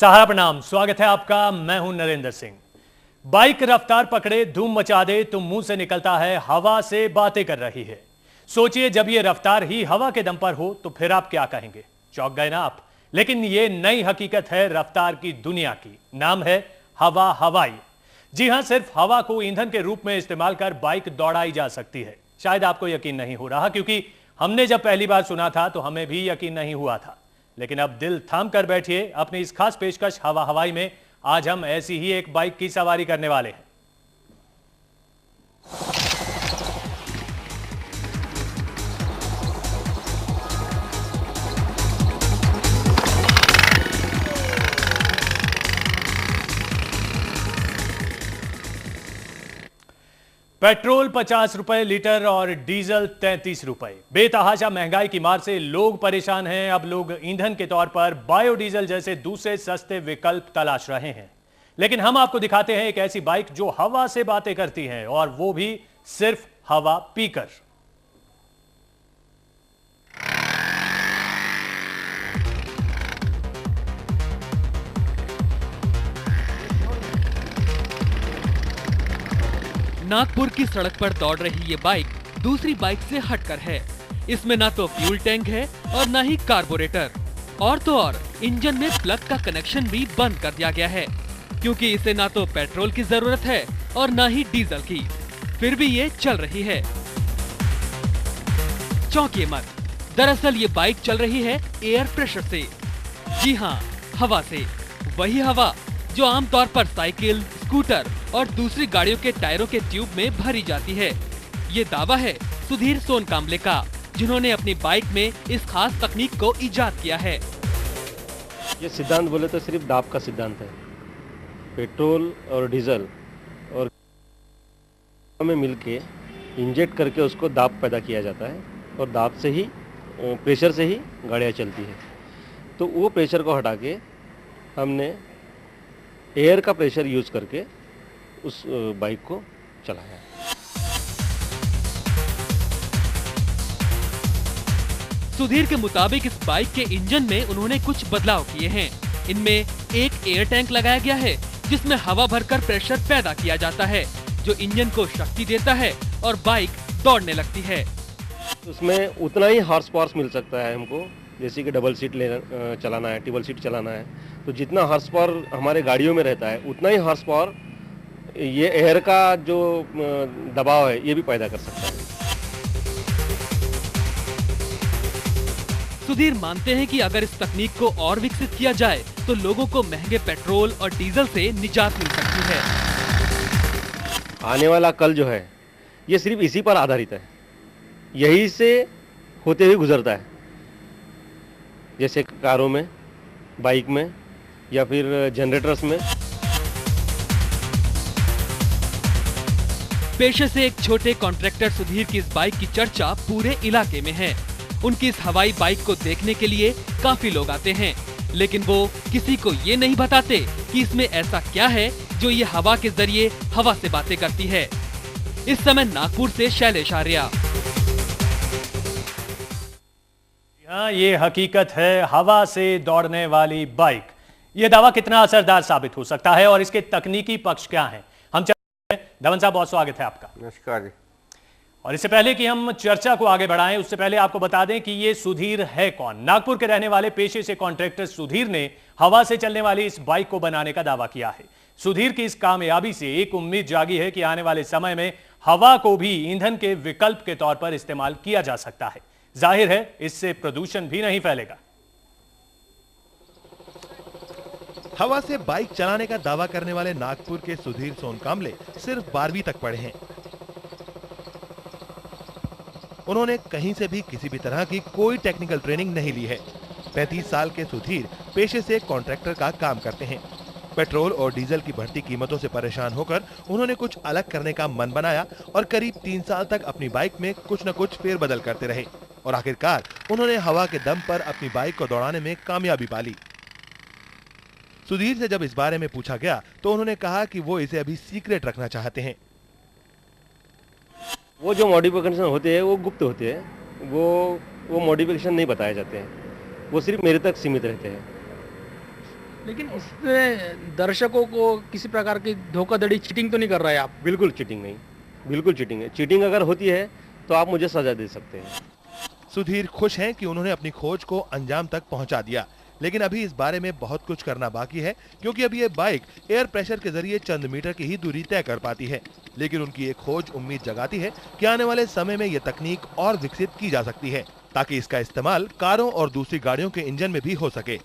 सहारा प्रणाम, स्वागत है आपका। मैं हूं नरेंद्र सिंह। बाइक रफ्तार पकड़े धूम मचा दे तो मुंह से निकलता है हवा से बातें कर रही है। सोचिए जब ये रफ्तार ही हवा के दम पर हो तो फिर आप क्या कहेंगे? चौंक गए ना आप? लेकिन ये नई हकीकत है रफ्तार की दुनिया की। नाम है हवा हवाई। जी हां, सिर्फ हवा को ईंधन के रूप में इस्तेमाल कर बाइक दौड़ाई जा सकती है। शायद आपको यकीन नहीं हो रहा, क्योंकि हमने जब पहली बार सुना था तो हमें भी यकीन नहीं हुआ था। लेकिन अब दिल थाम कर बैठिए, अपनी इस खास पेशकश हवा हवाई में आज हम ऐसी ही एक बाइक की सवारी करने वाले हैं। पेट्रोल 50 रुपए लीटर और डीजल 33 रुपए। बेतहाशा महंगाई की मार से लोग परेशान हैं। अब लोग ईंधन के तौर पर बायोडीजल जैसे दूसरे सस्ते विकल्प तलाश रहे हैं। लेकिन हम आपको दिखाते हैं एक ऐसी बाइक जो हवा से बातें करती है, और वो भी सिर्फ हवा पीकर। नागपुर की सड़क पर दौड़ रही ये बाइक दूसरी बाइक से हटकर है। इसमें ना तो फ्यूल टैंक है और ना ही कार्बोरेटर, और तो और इंजन में प्लग का कनेक्शन भी बंद कर दिया गया है, क्योंकि इसे ना तो पेट्रोल की जरूरत है और ना ही डीजल की। फिर भी ये चल रही है। चौंकिए मत, दरअसल ये बाइक चल रही है एयर प्रेशर से। जी हाँ, हवा से। वही हवा जो आमतौर पर साइकिल, स्कूटर और दूसरी गाड़ियों के टायरों के ट्यूब में भरी जाती है। ये दावा है सुधीर सोनकांबले का, जिन्होंने अपनी बाइक में इस खास तकनीक को इजाद किया है। ये सिद्धांत बोले तो सिर्फ दाब का सिद्धांत है। पेट्रोल और डीजल और में मिलके इंजेक्ट करके उसको दाब पैदा किया जाता है, और दाब से ही प्रेशर से ही गाड़ियाँ चलती है। तो वो प्रेशर को हटा के हमने एयर का प्रेशर यूज करके उस बाइक को चलाया। सुधीर के मुताबिक इस बाइक के इंजन में उन्होंने कुछ बदलाव किए हैं। इनमें एक एयर टैंक लगाया गया है, जिसमें हवा भरकर प्रेशर पैदा किया जाता है, जो इंजन को शक्ति देता है और बाइक दौड़ने लगती है। उसमें उतना ही हॉर्स पावर मिल सकता है हमको, जैसे कि डबल सीट चलाना है, ट्रिपल सीट चलाना है, तो जितना हॉर्स पावर हमारे गाड़ियों में रहता है उतना ही हॉर्स पावर ये एयर का जो दबाव है ये भी पैदा कर सकता है। सुधीर मानते हैं कि अगर इस तकनीक को और विकसित किया जाए तो लोगों को महंगे पेट्रोल और डीजल से निजात मिल सकती है। आने वाला कल जो है ये सिर्फ इसी पर आधारित है, यही से होते हुए गुजरता है, जैसे कारों में, बाइक में या फिर जनरेटर्स में। पेशे से एक छोटे कॉन्ट्रैक्टर सुधीर की इस बाइक की चर्चा पूरे इलाके में है। उनकी इस हवाई बाइक को देखने के लिए काफी लोग आते हैं, लेकिन वो किसी को ये नहीं बताते कि इसमें ऐसा क्या है जो ये हवा के जरिए हवा से बातें करती है। इस समय नागपुर से शैलेश आर्या। हाँ, ये हकीकत है हवा से दौड़ने वाली बाइक। ये दावा कितना असरदार साबित हो सकता है और इसके तकनीकी पक्ष क्या हैं? हम चर्चा हैं। धवन साहब, बहुत स्वागत है आपका। नमस्कार जी। और इससे पहले कि हम चर्चा को आगे बढ़ाएं, उससे पहले आपको बता दें कि ये सुधीर है कौन। नागपुर के रहने वाले पेशे से कॉन्ट्रैक्टर सुधीर ने हवा से चलने वाली इस बाइक को बनाने का दावा किया है। सुधीर की इस कामयाबी से एक उम्मीद जागी है कि आने वाले समय में हवा को भी ईंधन के विकल्प के तौर पर इस्तेमाल किया जा सकता है। जाहिर है इससे प्रदूषण भी नहीं फैलेगा। हवा से बाइक चलाने का दावा करने वाले नागपुर के सुधीर सोनकांबले सिर्फ 12वीं तक पढ़े हैं। उन्होंने कहीं से भी किसी भी तरह की कोई टेक्निकल ट्रेनिंग नहीं ली है। 35 साल के सुधीर पेशे से कॉन्ट्रैक्टर का काम करते हैं। पेट्रोल और डीजल की बढ़ती कीमतों से परेशान होकर उन्होंने कुछ अलग करने का मन बनाया और करीब 3 साल तक अपनी बाइक में कुछ न कुछ फेरबदल करते रहे, और आखिरकार उन्होंने हवा के दम पर अपनी बाइक को दौड़ाने में कामयाबी पाली। सुधीर से जब इस बारे में पूछा गया तो उन्होंने कहा कि वो इसे अभी सीक्रेट रखना चाहते हैं। वो जो मॉडिफिकेशन होते हैं वो गुप्त होते हैं, वो मॉडिफिकेशन नहीं बताए जाते हैं, वो सिर्फ मेरे तक सीमित रहते हैं। लेकिन इसमें दर्शकों को किसी प्रकार की धोखाधड़ी, चीटिंग तो नहीं कर रहे हैं आप? बिल्कुल चीटिंग नहीं, बिल्कुल चीटिंग है। चीटिंग अगर होती है तो आप मुझे सजा दे सकते हैं। सुधीर खुश हैं कि उन्होंने अपनी खोज को अंजाम तक पहुंचा दिया, लेकिन अभी इस बारे में बहुत कुछ करना बाकी है, क्योंकि अभी ये बाइक एयर प्रेशर के जरिए चंद मीटर की ही दूरी तय कर पाती है। लेकिन उनकी ये खोज उम्मीद जगाती है कि आने वाले समय में ये तकनीक और विकसित की जा सकती है, ताकि इसका इस्तेमाल कारों और दूसरी गाड़ियों के इंजन में भी हो सके।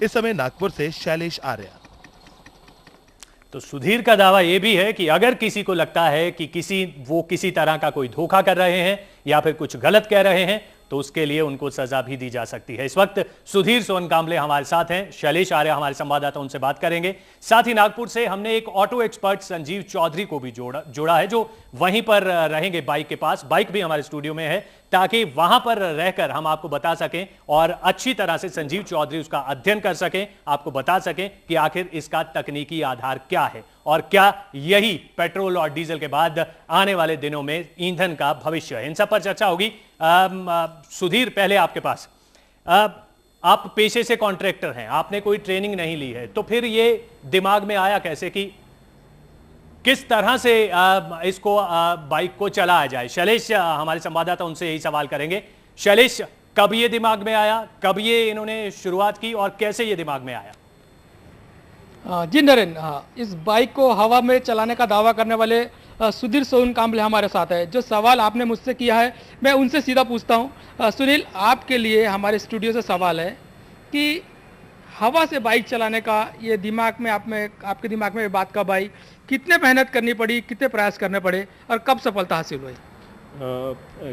इस समय नागपुर से शैलेश आर्य। तो सुधीर का दावा यह भी है कि अगर किसी को लगता है कि किसी तरह का कोई धोखा कर रहे हैं या फिर कुछ गलत कह रहे हैं, तो उसके लिए उनको सजा भी दी जा सकती है। इस वक्त सुधीर सोनकांबले हमारे साथ हैं, शैलेश आर्य हमारे संवाददाता, उनसे बात करेंगे। साथ ही नागपुर से हमने एक ऑटो एक्सपर्ट संजीव चौधरी को भी जोड़ा है, जो वहीं पर रहेंगे बाइक के पास। बाइक भी हमारे स्टूडियो में है, ताकि वहां पर रहकर हम आपको बता सकें और अच्छी तरह से संजीव चौधरी उसका अध्ययन कर सकें, आपको बता सकें कि आखिर इसका तकनीकी आधार क्या है और क्या यही पेट्रोल और डीजल के बाद आने वाले दिनों में ईंधन का भविष्य है। इन सब पर चर्चा होगी। सुधीर, पहले आपके पास, आप पेशे से कॉन्ट्रैक्टर हैं, आपने कोई ट्रेनिंग नहीं ली है, तो फिर ये दिमाग में आया कैसे कि किस तरह से इसको बाइक को चलाया जाए? शैलेश हमारे संवाददाता, उनसे यही सवाल करेंगे। शैलेश, कब ये दिमाग में आया, कब ये इन्होंने शुरुआत की और कैसे ये दिमाग में आया? जी नरेंद्र, इस बाइक को हवा में चलाने का दावा करने वाले सुधीर सोनकांबले हमारे साथ है। जो सवाल आपने मुझसे किया है, मैं उनसे सीधा पूछता हूं। सुनील, आपके लिए हमारे स्टूडियो से सवाल है कि हवा से बाइक चलाने का ये दिमाग में आपके दिमाग में ये बात कब आई? कितने मेहनत करनी पड़ी, कितने प्रयास करने पड़े और कब सफलता हासिल हुई?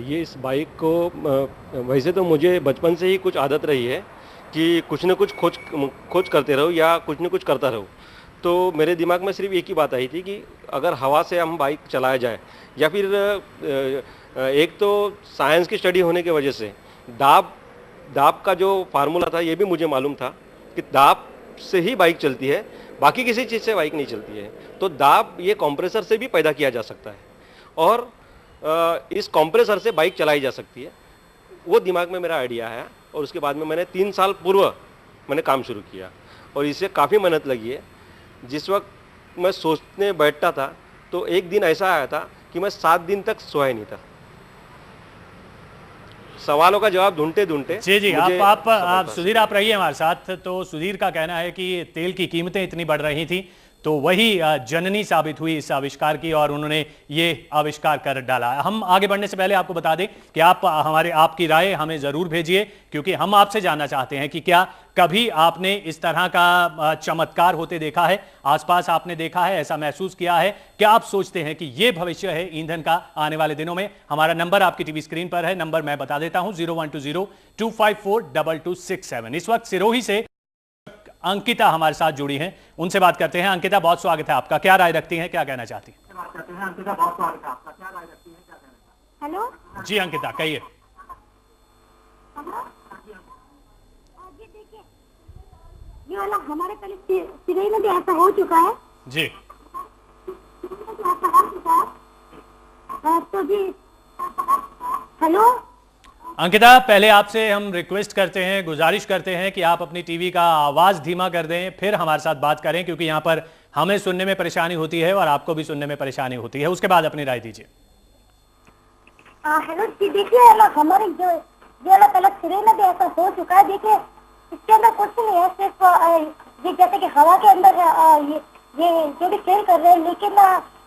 ये इस बाइक को वैसे तो मुझे बचपन से ही कुछ आदत रही है कि कुछ न कुछ खोज करते रहो या कुछ न कुछ करता रहो। तो मेरे दिमाग में सिर्फ एक ही बात आई थी कि अगर हवा से हम बाइक चलाया जाए, या फिर एक तो साइंस की स्टडी होने की वजह से दाब का जो फार्मूला था ये भी मुझे मालूम था कि दाब से ही बाइक चलती है, बाकी किसी चीज़ से बाइक नहीं चलती है। तो दाब ये कंप्रेसर से भी पैदा किया जा सकता है और इस कंप्रेसर से बाइक चलाई जा सकती है। वो दिमाग में मेरा आइडिया है और उसके बाद में मैंने 3 साल पूर्व मैंने काम शुरू किया और इससे काफ़ी मेहनत लगी है। जिस वक्त मैं सोचने बैठता था तो एक दिन ऐसा आया था कि मैं 7 दिन तक सोया नहीं था, सवालों का जवाब ढूंढते ढूंढते। जी, आप सुधीर, आप रहिए हमारे साथ। तो सुधीर का कहना है कि तेल की कीमतें इतनी बढ़ रही थी, तो वही जननी साबित हुई इस आविष्कार की और उन्होंने ये आविष्कार कर डाला। हम आगे बढ़ने से पहले आपको बता दें कि आपकी राय हमें जरूर भेजिए, क्योंकि हम आपसे जानना चाहते हैं कि क्या कभी आपने इस तरह का चमत्कार होते देखा है, आसपास आपने देखा है, ऐसा महसूस किया है? क्या आप सोचते हैं कि यह भविष्य है ईंधन का आने वाले दिनों में? हमारा नंबर आपकी टीवी स्क्रीन पर है, नंबर मैं बता देता हूं, 0120-254-2267। इस वक्त सिरोही से अंकिता हमारे साथ जुड़ी हैं, उनसे बात करते हैं। अंकिता, बहुत स्वागत है आपका। क्या राय रखती हैं, क्या कहना चाहती हैं? हेलो जी अंकिता, कहिए। जी देखिए, ये वाला हमारे पहले सिरोही में भी ऐसा हो चुका है जी। ऐसा हो चुका है तो जी। हेलो अंकिता, पहले आपसे हम रिक्वेस्ट करते हैं, गुजारिश करते हैं कि आप अपनी टीवी का आवाज धीमा कर दें, फिर हमारे साथ बात करें, क्योंकि यहाँ पर हमें सुनने में परेशानी होती है और आपको भी सुनने में परेशानी होती है। उसके बाद अपनी राय दीजिए। हेलो जी देखिए, हमारे जो पहले सिरोही में भी ऐसा हो चुका है। देखिए, इसके अंदर कुछ नहीं है, सिर्फ ये जैसे कि हवा के अंदर ये जो भी फेल कर रहे हैं, लेकिन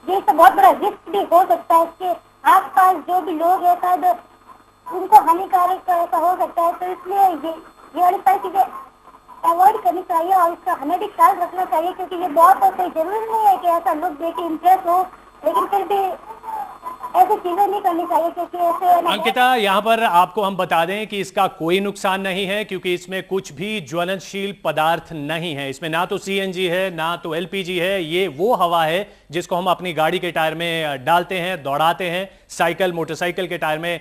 ये इससे बहुत बड़ा रिस्क भी हो सकता है। इसके आसपास जो भी लोग हैं शायद उनको हानिकारक ऐसा हो सकता है, तो इसलिए ये वाली सारी चीजें अवॉइड करनी चाहिए और इसका हमें भी ख्याल रखना चाहिए, क्योंकि ये बहुत कोई जरूरी नहीं है कि ऐसा लोग देख के इम्प्रेस हो, लेकिन फिर भी ऐसी चीजें नहीं करनी चाहिए, क्योंकि ऐसे। अंकिता, यहाँ पर आपको हम बता दें कि इसका कोई नुकसान नहीं है, क्योंकि इसमें कुछ भी ज्वलनशील पदार्थ नहीं है। इसमें ना तो सीएनजी है, ना तो एलपीजी है। ये वो हवा है जिसको हम अपनी गाड़ी के टायर में डालते हैं, दौड़ाते हैं, साइकिल मोटरसाइकिल के टायर में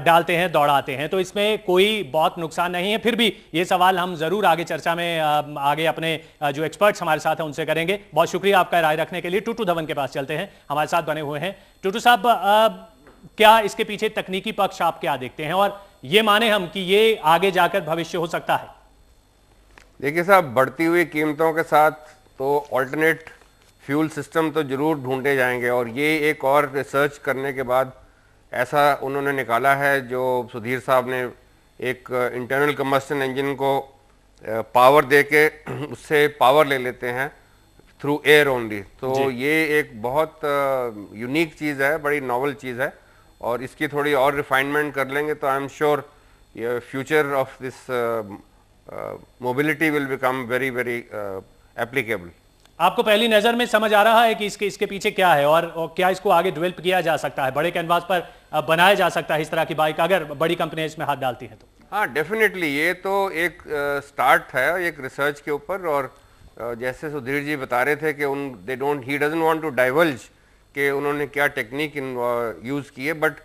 डालते हैं, दौड़ाते हैं। तो इसमें कोई बहुत नुकसान नहीं है। फिर भी ये सवाल हम जरूर आगे चर्चा में आगे अपने जो एक्सपर्ट्स हमारे साथ हैं उनसे करेंगे। बहुत शुक्रिया आपका राय रखने के लिए। टूटू धवन के पास चलते हैं, हमारे साथ बने हुए हैं। टूटू साहब, क्या इसके पीछे तकनीकी पक्ष आप क्या देखते हैं और ये माने हम कि ये आगे जाकर भविष्य हो सकता है? देखिए साहब, बढ़ती हुई कीमतों के साथ तो ऑल्टरनेट फ्यूल सिस्टम तो ज़रूर ढूंढे जाएंगे, और ये एक और रिसर्च करने के बाद ऐसा उन्होंने निकाला है, जो सुधीर साहब ने एक इंटरनल कंबस्शन इंजन को पावर दे के उससे पावर ले लेते हैं थ्रू एयर ओनली। तो ये एक बहुत यूनिक चीज़ है, बड़ी नॉवल चीज़ है, और इसकी थोड़ी और रिफाइनमेंट कर लेंगे तो आई एम श्योर ये future of this mobility will become very very applicable. आपको पहली नजर में समझ आ रहा है कि इसके पीछे क्या है, और क्या इसको आगे डेवलप किया जा सकता है, बड़े कैनवास पर बनाया जा सकता है इस तरह की बाइक, अगर बड़ी कंपनियां इसमें हाथ डालती हैं तो? हाँ, डेफिनेटली ये तो एक स्टार्ट है एक रिसर्च के ऊपर, और जैसे सुधीर जी बता रहे थे कि he doesn't want to divulge कि उन्होंने क्या टेक्निक यूज़ की है, बट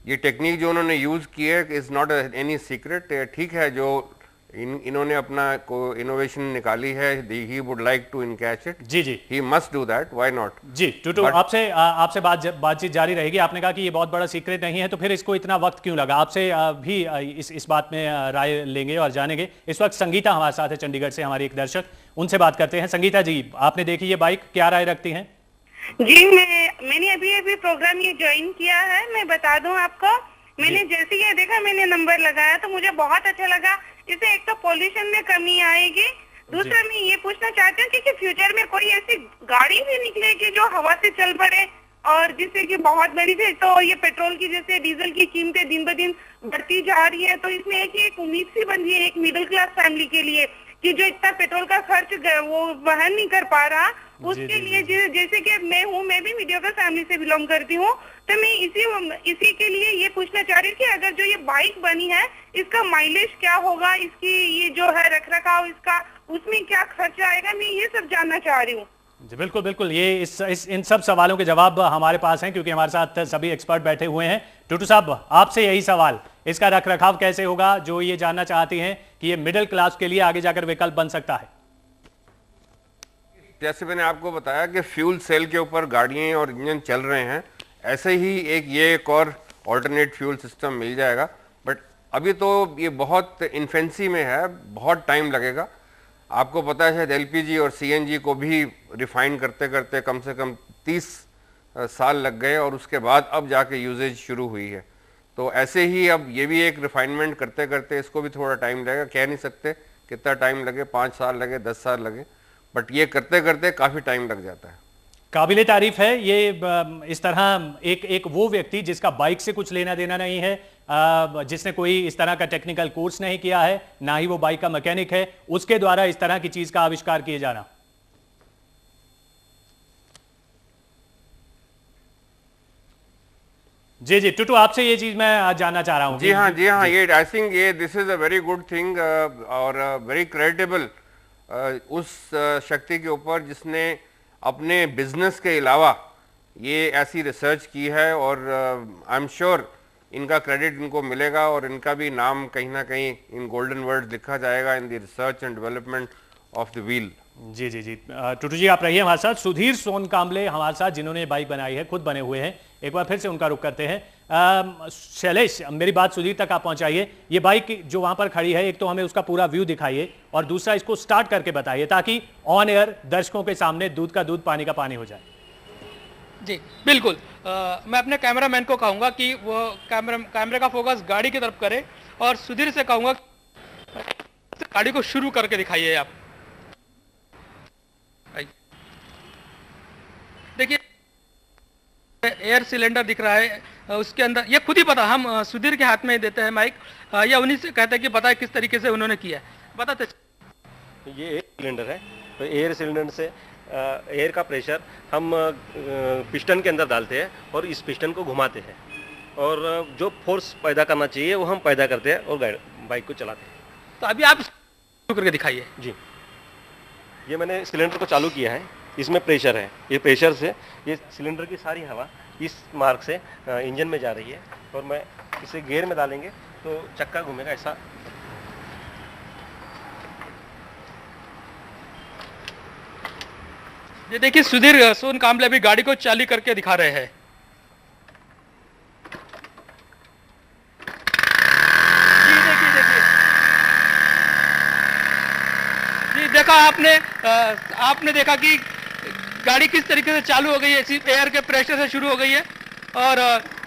ये टेक्निक जो उन्होंने यूज़ की है इज़ नॉट एनी सीक्रेट। ठीक है, जो इन्होंने अपना को इनोवेशन निकाली है, he would like to encash it. जी जी, he must do that, why not. जी टूटू, आपसे बातचीत जारी रहेगी। आपने कहा कि ये बहुत बड़ा सीक्रेट नहीं है, तो फिर इसको इतना वक्त क्यों लगा? आपसे भी इस बात में राय लेंगे और जानेंगे। इस वक्त संगीता हमारे साथ है चंडीगढ़ से, हमारी एक दर्शक, उनसे बात करते हैं। संगीता जी, आपने देखी ये बाइक, क्या राय रखती हैं? जी, मैंने अभी प्रोग्राम ये ज्वाइन किया है। मैं बता दूं आपको, मैंने जैसे ये देखा, मैंने नंबर लगाया तो मुझे बहुत अच्छा लगा। इससे एक तो पोल्यूशन में कमी आएगी, दूसरा मैं ये पूछना चाहती हूँ कि फ्यूचर में कोई ऐसी गाड़ी भी निकलेगी जो हवा से चल पड़े, और जिससे कि बहुत बेनिफिट। तो ये पेट्रोल की जैसे डीजल की कीमतें दिन ब दिन बढ़ती जा रही है, तो इसमें एक उम्मीद सी बन रही है एक मिडिल क्लास फैमिली के लिए कि जो इतना पेट्रोल का खर्च वो वहन नहीं कर पा रहा, उसके लिए जैसे कि मैं भी मीडियोकर फैमिली से बिलोंग करती हूँ, तो मैं इसी के लिए ये पूछना चाह रही हूँ कि अगर जो ये बाइक बनी है इसका माइलेज क्या होगा, इसकी ये जो है रखरखाव इसका, उसमें क्या खर्च आएगा, मैं ये सब जानना चाह रही हूँ। जी बिल्कुल बिल्कुल, ये इन सब सवालों के जवाब हमारे पास हैं, क्योंकि हमारे साथ सभी एक्सपर्ट बैठे हुए हैं। टूटू साहब, आपसे यही सवाल, इसका रखरखाव कैसे होगा, जो ये जानना चाहती हैं कि ये मिडिल क्लास के लिए आगे जाकर विकल्प बन सकता है? जैसे मैंने आपको बताया कि फ्यूल सेल के ऊपर गाड़ियां और इंजन चल रहे हैं, ऐसे ही एक और ऑल्टरनेट फ्यूल सिस्टम मिल जाएगा, बट अभी तो ये बहुत इन्फेंसी में है, बहुत टाइम लगेगा। आपको पता है शायद एलपीजी और सीएनजी को भी रिफाइन करते करते कम से कम 30 साल लग गए, और उसके बाद अब जाके यूजेज शुरू हुई है। तो ऐसे ही अब ये भी एक रिफाइनमेंट करते करते इसको भी थोड़ा टाइम लगेगा, कह नहीं सकते कितना टाइम लगे, 5 साल लगे, 10 साल लगे, बट ये करते करते काफ़ी टाइम लग जाता है। काबिले तारीफ है ये, इस तरह एक वो व्यक्ति जिसका बाइक से कुछ लेना देना नहीं है, जिसने कोई इस तरह का टेक्निकल कोर्स नहीं किया है, ना ही वो बाइक का मैकेनिक है, उसके द्वारा इस तरह की चीज का आविष्कार किए जाना। जी जी टूटू, आपसे ये चीज मैं जानना चाह रहा हूं। जी हाँ, ये आई थिंक ये this is a very good thing, और वेरी क्रेडिटेबल उस शक्ति के ऊपर जिसने अपने बिजनेस के अलावा ये ऐसी रिसर्च की है, और आई एम श्योर इनका क्रेडिट इनको मिलेगा, और इनका भी नाम कहीं ना कहीं इन गोल्डन वर्ड लिखा जाएगा in the research and development of the wheel. जी जी जी टूटू जी, आप रहिए हमारे साथ। सुधीर सोनकांबले हमारे साथ, जिन्होंने बाइक बनाई है, खुद बने हुए हैं। एक बार फिर से उनका रुख करते हैं। शैलेश, मेरी बात सुधीर तक आप पहुंचाइए। ये बाइक जो वहां पर खड़ी है, एक तो हमें उसका पूरा व्यू दिखाइए, और दूसरा इसको स्टार्ट करके बताइए, ताकि ऑन एयर दर्शकों के सामने दूध का दूध पानी का पानी हो जाए। जी बिल्कुल, मैं अपने कैमरामैन को कहूँगा कि वो कैमरे का फोकस गाड़ी की तरफ करे, और सुधीर से कहूँगा गाड़ी को शुरू करके दिखाइए आप। देखिए एयर सिलेंडर दिख रहा है, उसके अंदर ये खुद ही पता, हम सुधीर के हाथ में ही देते हैं माइक, या उन्हीं से कहते हैं कि बताए किस तरीके से उन्होंने किया है, बताते। ये एयर सिलेंडर है, तो एयर सिलेंडर से एयर का प्रेशर हम पिस्टन के अंदर डालते हैं, और इस पिस्टन को घुमाते हैं, और जो फोर्स पैदा करना चाहिए वो हम पैदा करते हैं, और बाइक को चलाते हैं। तो अभी आप शुरू करके दिखाइए। जी, ये मैंने सिलेंडर को चालू किया है, इसमें प्रेशर है, ये प्रेशर से ये सिलेंडर की सारी हवा इस मार्ग से इंजन में जा रही है, और मैं इसे गियर में डालेंगे तो चक्का घूमेगा ऐसा। ये देखिए सुधीर सोनकांबले भी गाड़ी को चालू करके दिखा रहे हैं। देखा आपने देखा कि गाड़ी किस तरीके से चालू हो गई है, सिर्फ एयर के प्रेशर से शुरू हो गई है। और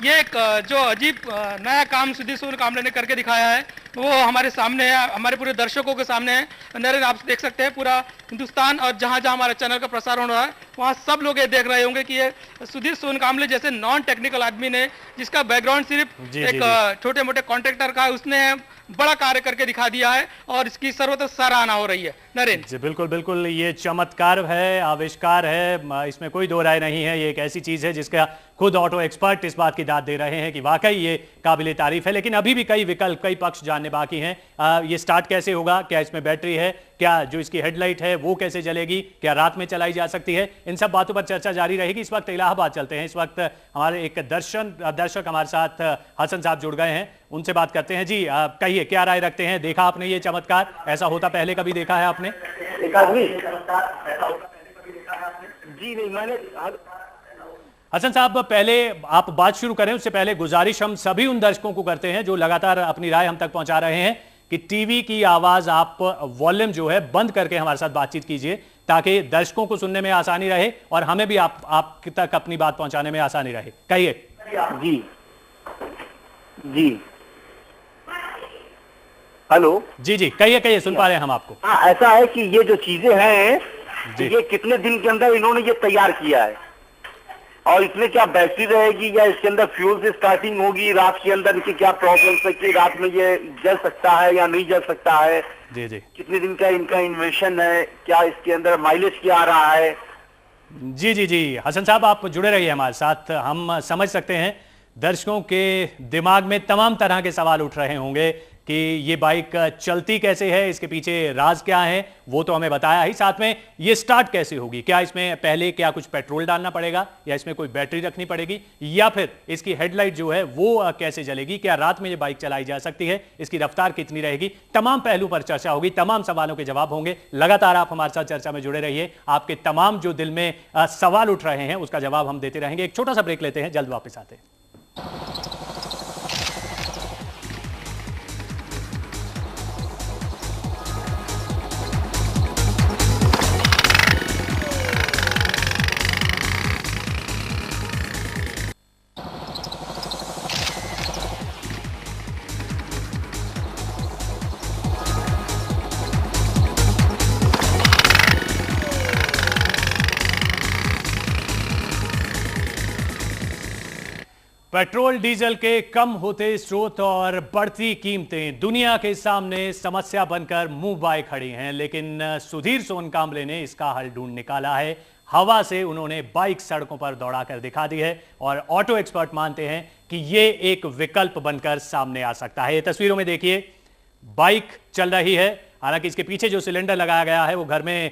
ये एक जो अजीब नया काम सुधीर सोन कांबले ने करके दिखाया है वो हमारे सामने है, हमारे पूरे दर्शकों के सामने है। नरेंद्र, आप देख सकते हैं पूरा हिंदुस्तान और जहां जहां हमारे चैनल का प्रसारण हो रहा है वहां सब लोग ये देख रहे होंगे कि ये सुधीर सोन कांबले जैसे नॉन टेक्निकल आदमी ने, जिसका बैकग्राउंड सिर्फ एक छोटे मोटे कॉन्ट्रैक्टर का है, उसने बड़ा कार्य करके दिखा दिया है और इसकी सर्वत्र सराहना हो रही है। नरेंद्र जी बिल्कुल बिल्कुल, ये चमत्कार है, आविष्कार है, इसमें कोई दो राय नहीं है। ये एक ऐसी चीज है जिसका खुद ऑटो एक्सपर्ट इस बात की दाद दे रहे हैं कि वाकई ये काबिले तारीफ है। लेकिन अभी भी कई विकल्प, कई पक्ष जानने बाकी हैं। ये स्टार्ट कैसे होगा, क्या इसमें बैटरी है, क्या जो इसकी हेडलाइट है वो कैसे जलेगी, क्या रात में चलाई जा सकती है, इन सब बातों पर चर्चा जारी रहेगी। इस वक्त इलाहाबाद चलते हैं। इस वक्त हमारे एक दर्शक हमारे साथ हसन साहब जुड़ गए हैं, उनसे बात करते हैं। जी कहिए, क्या राय रखते हैं? देखा आपने ये चमत्कार? ऐसा होता पहले कभी देखा है आपने? जी नहीं, मैंने। हसन साहब, पहले आप बात शुरू करें उससे पहले गुजारिश हम सभी उन दर्शकों को करते हैं जो लगातार अपनी राय हम तक पहुंचा रहे हैं कि टीवी की आवाज आप वॉल्यूम जो है बंद करके हमारे साथ बातचीत कीजिए ताकि दर्शकों को सुनने में आसानी रहे और हमें भी आप तक अपनी बात पहुंचाने में आसानी रहे। कहिए। जी जी, हेलो। जी जी, कहिए, सुन पा रहे हैं हम आपको। हाँ, ऐसा है कि ये जो चीजें हैं ये कितने दिन के अंदर इन्होंने ये तैयार किया है और इसमें क्या बैटरी रहेगी या इसके अंदर फ्यूल से स्टार्टिंग होगी, रात के अंदर इसकी क्या प्रॉब्लम है कि रात में ये जल सकता है या नहीं जल सकता है? जी जी, कितने दिन का इनका इन्वेंशन है, क्या इसके अंदर माइलेज क्या आ रहा है? जी जी जी, हसन साहब आप जुड़े रहिए हमारे साथ। हम समझ सकते हैं दर्शकों के दिमाग में तमाम तरह के सवाल उठ रहे होंगे कि ये बाइक चलती कैसे है, इसके पीछे राज क्या है, वो तो हमें बताया ही, साथ में ये स्टार्ट कैसे होगी, क्या इसमें पहले क्या कुछ पेट्रोल डालना पड़ेगा या इसमें कोई बैटरी रखनी पड़ेगी, या फिर इसकी हेडलाइट जो है वो कैसे जलेगी, क्या रात में ये बाइक चलाई जा सकती है, इसकी रफ्तार कितनी रहेगी, तमाम पहलू पर चर्चा होगी, तमाम सवालों के जवाब होंगे। लगातार आप हमारे साथ चर्चा में जुड़े रहिए, आपके तमाम जो दिल में सवाल उठ रहे हैं उसका जवाब हम देते रहेंगे। एक छोटा सा ब्रेक लेते हैं, जल्द वापस आते हैं। पेट्रोल डीजल के कम होते स्रोत और बढ़ती कीमतें दुनिया के सामने समस्या बनकर मुंह बाए खड़ी हैं, लेकिन सुधीर सोन कांबले ने इसका हल ढूंढ निकाला है। हवा से उन्होंने बाइक सड़कों पर दौड़ाकर दिखा दी है और ऑटो एक्सपर्ट मानते हैं कि ये एक विकल्प बनकर सामने आ सकता है। ये तस्वीरों में देखिए, बाइक चल रही है, हालांकि इसके पीछे जो सिलेंडर लगाया गया है वो घर में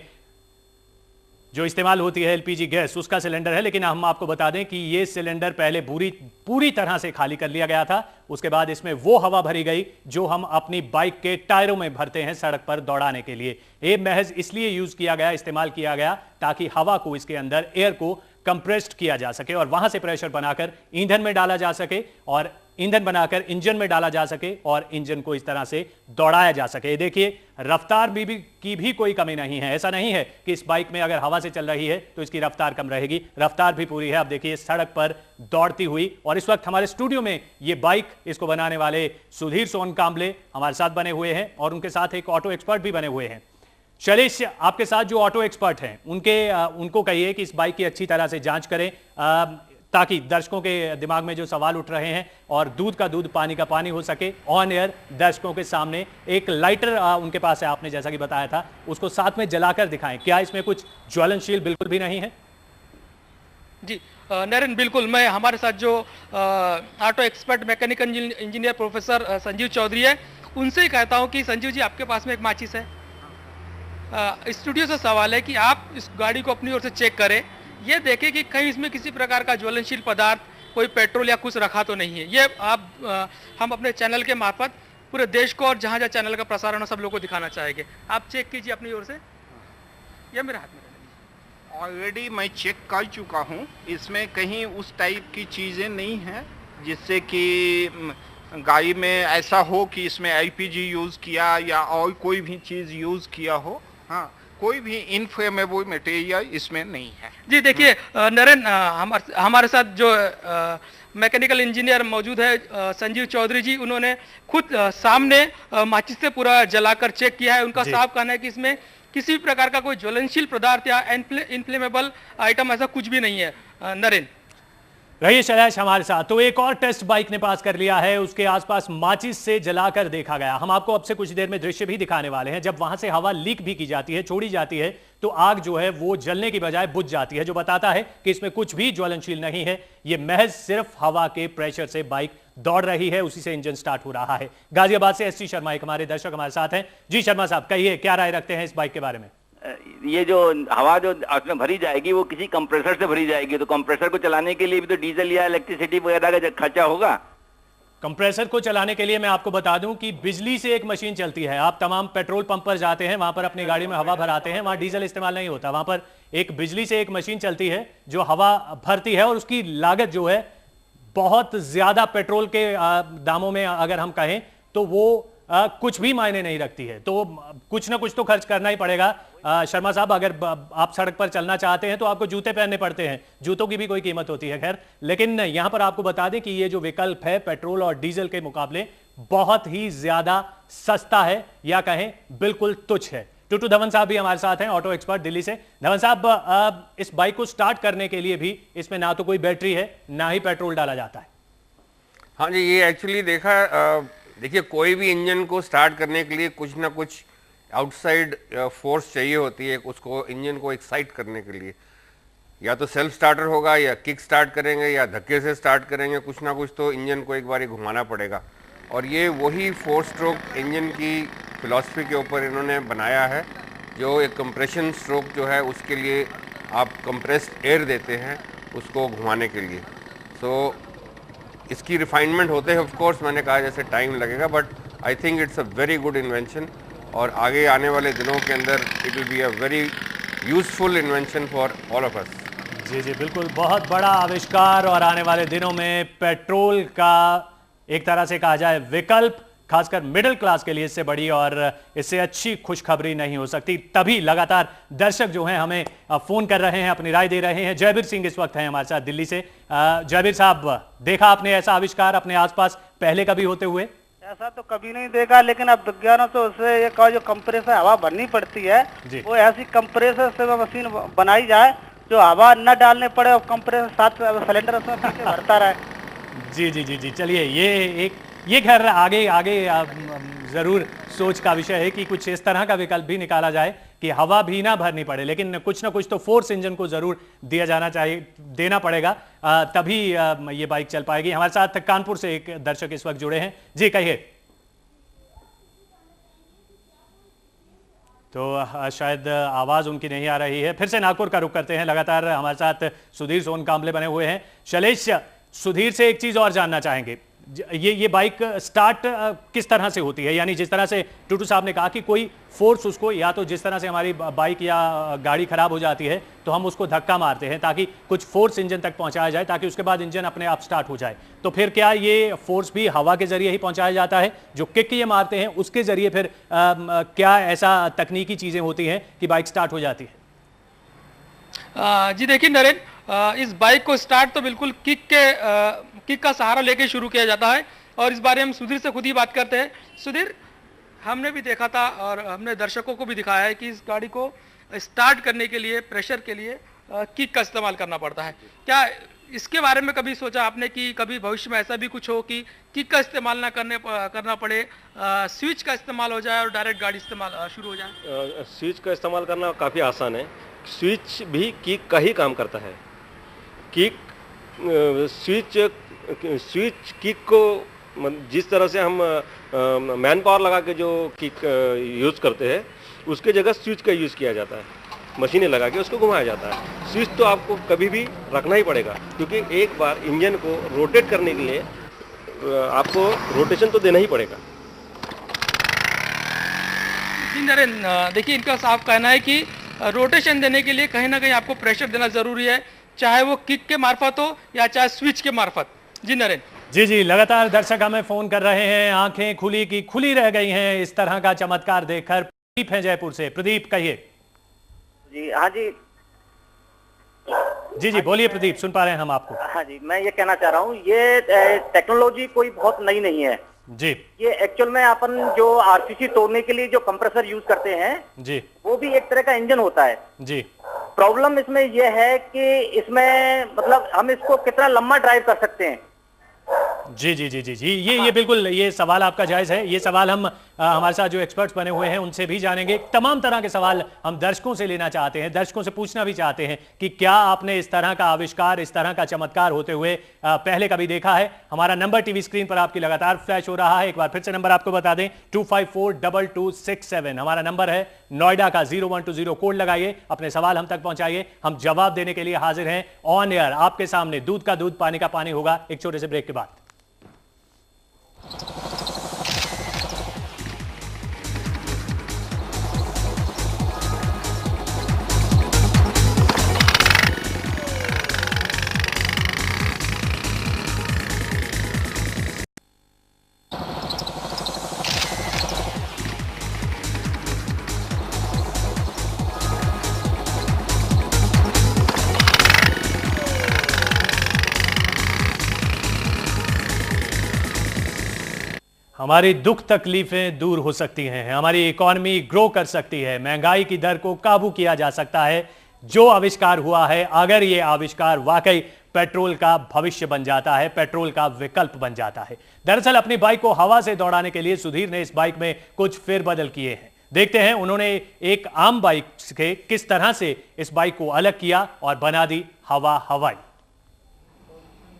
जो इस्तेमाल होती है एलपीजी गैस, उसका सिलेंडर है, लेकिन हम आपको बता दें कि ये सिलेंडर पहले पूरी तरह से खाली कर लिया गया था। उसके बाद इसमें वो हवा भरी गई जो हम अपनी बाइक के टायरों में भरते हैं सड़क पर दौड़ाने के लिए। ये महज इसलिए यूज किया गया, इस्तेमाल किया गया ताकि हवा को, इसके अंदर एयर को कंप्रेस्ड किया जा सके और वहां से प्रेशर बनाकर ईंधन में डाला जा सके और ईंधन बनाकर इंजन में डाला जा सके और इंजन को इस तरह से दौड़ाया जा सके। देखिए, रफ्तार की भी कोई कमी नहीं है। ऐसा नहीं है कि इस बाइक में अगर हवा से चल रही है तो इसकी रफ्तार कम रहेगी, रफ्तार भी पूरी है। आप देखिए सड़क पर दौड़ती हुई, और इस वक्त हमारे स्टूडियो में ये बाइक, इसको बनाने वाले सुधीर सोन कांबले हमारे साथ बने हुए हैं और उनके साथ एक ऑटो एक्सपर्ट भी बने हुए हैं। शैलेश, आपके साथ जो ऑटो एक्सपर्ट हैं उनको कहिए कि इस बाइक की अच्छी तरह से जांच करें ताकि दर्शकों के दिमाग में जो सवाल उठ रहे हैं और दूध का दूध, पानी का पानी हो सके। ऑन एयर दर्शकों के सामने एक लाइटर उनके पास है, आपने जैसा कि बताया था, उसको साथ में जलाकर दिखाएं। क्या इसमें कुछ ज्वलनशील बिल्कुल भी नहीं है? जी नरेंद्र, बिल्कुल। मैं हमारे साथ जो auto expert mechanical engineer professor Sanjeev Chaudhary है, उनसे ही कहता हूं कि संजीव जी, आपके पास में एक माचिस है। स्टूडियो से सवाल है कि आप इस गाड़ी को अपनी ओर से चेक करें, ये देखें कि कहीं इसमें किसी प्रकार का ज्वलनशील पदार्थ, कोई पेट्रोल या कुछ रखा तो नहीं है। ये हम अपने चैनल के मार्फत पूरे देश को और जहाँ जहाँ चैनल का प्रसारण हो सब लोगों को दिखाना चाहेंगे। आप चेक कीजिए अपनी ओर से। ये मेरे हाथ में ऑलरेडी मैं चेक कर चुका हूँ, इसमें कहीं उस टाइप की चीज़ें नहीं हैं जिससे कि गाड़ी में ऐसा हो कि इसमें एलपीजी यूज़ किया या और कोई भी चीज़ यूज़ किया हो। हाँ, कोई भी इनफ्लेमेबल मटेरियल इसमें नहीं है। जी देखिए नरेंद्र, हमारे साथ जो मैकेनिकल इंजीनियर मौजूद है संजीव चौधरी जी, उन्होंने खुद सामने माचिस से पूरा जलाकर चेक किया है। उनका साफ कहना है कि इसमें किसी भी प्रकार का कोई ज्वलनशील पदार्थ या इनफ्लेमेबल आइटम ऐसा कुछ भी नहीं है। नरेंद्र, रही शैलेश हमारे साथ। तो एक और टेस्ट बाइक ने पास कर लिया है, उसके आसपास माचिस से जलाकर देखा गया। हम आपको अब से कुछ देर में दृश्य भी दिखाने वाले हैं जब वहां से हवा लीक भी की जाती है, छोड़ी जाती है, तो आग जो है वो जलने की बजाय बुझ जाती है, जो बताता है कि इसमें कुछ भी ज्वलनशील नहीं है। ये महज सिर्फ हवा के प्रेशर से बाइक दौड़ रही है, उसी से इंजन स्टार्ट हो रहा है। गाजियाबाद से एसटी शर्मा एक हमारे दर्शक हमारे साथ हैं। जी शर्मा साहब, कहिए क्या राय रखते हैं इस बाइक के बारे में? ये जो हवा जो उसमें भरी जाएगी वो किसी कंप्रेसर से भरी जाएगी, तो कंप्रेसर को चलाने के लिए भी तो डीजल या इलेक्ट्रिसिटी वगैरह का खर्चा होगा। कंप्रेसर को चलाने के लिए मैं आपको बता दूं कि बिजली से एक मशीन चलती है। आप तमाम पेट्रोल पंप पर जाते हैं, वहां पर अपनी गाड़ी में हवा भराते हैं, वहां डीजल इस्तेमाल नहीं होता, वहां पर एक बिजली से एक मशीन चलती है जो हवा भरती है, और उसकी लागत जो है बहुत ज्यादा पेट्रोल के दामों में अगर हम कहें तो वो कुछ भी मायने नहीं रखती है। तो कुछ ना कुछ तो खर्च करना ही पड़ेगा। शर्मा साहब, अगर आप सड़क पर चलना चाहते हैं तो आपको जूते पहनने पड़ते हैं, जूतों की भी कोई कीमत होती है। खैर, लेकिन यहां पर आपको बता दें कि ये जो विकल्प है पेट्रोल और डीजल के मुकाबले बहुत ही ज्यादा सस्ता है, या कहें बिल्कुल तुच्छ है। टूटू धवन साहब भी हमारे साथ हैं, ऑटो एक्सपर्ट दिल्ली से। धवन साहब, इस बाइक को स्टार्ट करने के लिए भी इसमें ना तो कोई बैटरी है, ना ही पेट्रोल डाला जाता है। हाँ जी, ये एक्चुअली देखिए कोई भी इंजन को स्टार्ट करने के लिए कुछ ना कुछ आउटसाइड फोर्स चाहिए होती है उसको, इंजन को एक्साइट करने के लिए। या तो सेल्फ स्टार्टर होगा, या किक स्टार्ट करेंगे, या धक्के से स्टार्ट करेंगे, कुछ ना कुछ तो इंजन को एक बार घुमाना पड़ेगा। और ये वही 4 स्ट्रोक इंजन की फिलॉसफी के ऊपर इन्होंने बनाया है, जो एक कंप्रेशन स्ट्रोक जो है उसके लिए आप कंप्रेस्ड एयर देते हैं उसको घुमाने के लिए। सो इसकी रिफाइनमेंट होते हैं, ऑफ कोर्स मैंने कहा जैसे टाइम लगेगा, but I think it's a very good invention, और आगे आने वाले दिनों के अंदर it will be a very useful invention for all of us. जी जी बिल्कुल, बहुत बड़ा आविष्कार, और आने वाले दिनों में पेट्रोल का एक तरह से कहा जाए विकल्प, खासकर मिडिल क्लास के लिए इससे बड़ी और इससे अच्छी खुशखबरी नहीं हो सकती। तभी लगातार दर्शक जो हैं हमें फोन कर रहे हैं, अपनी राय दे रहे हैं। जयवीर सिंह इस वक्त हैं हमारे साथ दिल्ली से। जयवीर साहब, देखा आपने ऐसा आविष्कार अपने आसपास पहले कभी होते हुए? ऐसा तो कभी नहीं देखा, लेकिन अब विज्ञानों से उससे ये कहा जो कंप्रेसर हवा भरनी पड़ती है, वो ऐसी कंप्रेसर से मशीन बनाई जाए जो हवा न डालने पड़े, और कंप्रेसर साथ सिलेंडर उसमें भरता रहे। जी जी जी जी, चलिए ये खैर आगे जरूर सोच का विषय है कि कुछ इस तरह का विकल्प भी निकाला जाए कि हवा भी ना भरनी पड़े, लेकिन कुछ ना कुछ तो फोर्स इंजन को जरूर दिया जाना चाहिए, देना पड़ेगा, तभी ये बाइक चल पाएगी। हमारे साथ कानपुर से एक दर्शक इस वक्त जुड़े हैं। जी कहिए। तो शायद आवाज उनकी नहीं आ रही है, फिर से नागपुर का रुख करते हैं। लगातार हमारे साथ सुधीर सोनकांबले बने हुए हैं। शैलेश, सुधीर से एक चीज और जानना चाहेंगे, ये बाइक स्टार्ट किस तरह से होती है? यानी जिस तरह से टूटू साहब ने कहा कि कोई फोर्स उसको, या तो जिस तरह से हमारी बाइक या गाड़ी खराब हो जाती है तो हम उसको धक्का मारते हैं ताकि कुछ फोर्स इंजन तक पहुंचाया जाए, ताकि उसके बाद इंजन अपने आप स्टार्ट हो जाए, तो फिर क्या ये फोर्स भी हवा के जरिए ही पहुंचाया जाता है? जो किक ये मारते हैं उसके जरिए फिर क्या ऐसा तकनीकी चीजें होती हैं कि बाइक स्टार्ट हो जाती है? जी देखिए नरेंद्र, इस बाइक को स्टार्ट तो बिल्कुल किक का सहारा लेके शुरू किया जाता है, और इस बारे में हम सुधीर से खुद ही बात करते हैं। सुधीर, हमने भी देखा था और हमने दर्शकों को भी दिखाया है कि इस गाड़ी को स्टार्ट करने के लिए, प्रेशर के लिए किक का इस्तेमाल करना पड़ता है। क्या इसके बारे में कभी सोचा आपने कि कभी भविष्य में ऐसा भी कुछ हो कि किक का इस्तेमाल ना करना पड़े, स्विच का इस्तेमाल हो जाए और डायरेक्ट गाड़ी इस्तेमाल शुरू हो जाए? स्विच का इस्तेमाल करना काफ़ी आसान है। स्विच भी किक का ही काम करता है। स्विच किक को जिस तरह से हम मैन पावर लगा के जो किक यूज़ करते हैं, उसके जगह स्विच का यूज़ किया जाता है। मशीनें लगा के उसको घुमाया जाता है। स्विच तो आपको कभी भी रखना ही पड़ेगा, क्योंकि एक बार इंजन को रोटेट करने के लिए आपको रोटेशन तो देना ही पड़ेगा। जी नरेंद्र, देखिए इनका साफ कहना है कि रोटेशन देने के लिए कहीं ना कहीं आपको प्रेशर देना जरूरी है, चाहे वो किक के मार्फत हो या चाहे स्विच के मार्फत। जी नरेंद्र। जी जी, लगातार दर्शक हमें फोन कर रहे हैं, आंखें खुली की खुली रह गई हैं इस तरह का चमत्कार देखकर। प्रदीप है जयपुर से। प्रदीप कहिए। जी हाँ जी जी जी बोलिए प्रदीप, सुन पा रहे हैं हम आपको। हाँ जी, मैं ये कहना चाह रहा हूँ, ये टेक्नोलॉजी कोई बहुत नई नहीं है जी। ये एक्चुअल में अपन जो आरसीसी तोड़ने के लिए जो कंप्रेसर यूज करते हैं जी, वो भी एक तरह का इंजन होता है जी। प्रॉब्लम इसमें यह है कि इसमें मतलब हम इसको कितना लंबा ड्राइव कर सकते हैं। जी जी जी जी जी ये बिल्कुल, ये सवाल आपका जायज है। ये सवाल हम हमारे साथ जो एक्सपर्ट्स बने हुए हैं उनसे भी जानेंगे। तमाम तरह के सवाल हम दर्शकों से लेना चाहते हैं, दर्शकों से पूछना भी चाहते हैं कि क्या आपने इस तरह का आविष्कार, इस तरह का चमत्कार होते हुए पहले कभी देखा है। हमारा नंबर टीवी स्क्रीन पर आपकी लगातार फ्लैश हो रहा है। एक बार फिर से नंबर आपको बता दें, 2542267 हमारा नंबर है। नोएडा का 0120 कोड लगाइए, अपने सवाल हम तक पहुंचाइए, हम जवाब देने के लिए हाजिर हैं ऑन एयर आपके सामने। दूध का दूध, पानी का पानी होगा एक छोटे से ब्रेक के बाद। हमारी दुख तकलीफें दूर हो सकती हैं, हमारी इकोनॉमी ग्रो कर सकती है, महंगाई की दर को काबू किया जा सकता है। जो आविष्कार हुआ है, अगर ये आविष्कार वाकई पेट्रोल का भविष्य बन जाता है, पेट्रोल का विकल्प बन जाता है। दरअसल अपनी बाइक को हवा से दौड़ाने के लिए सुधीर ने इस बाइक में कुछ फेरबदल किए हैं। देखते हैं उन्होंने एक आम बाइक से किस तरह से इस बाइक को अलग किया और बना दी हवा हवाई।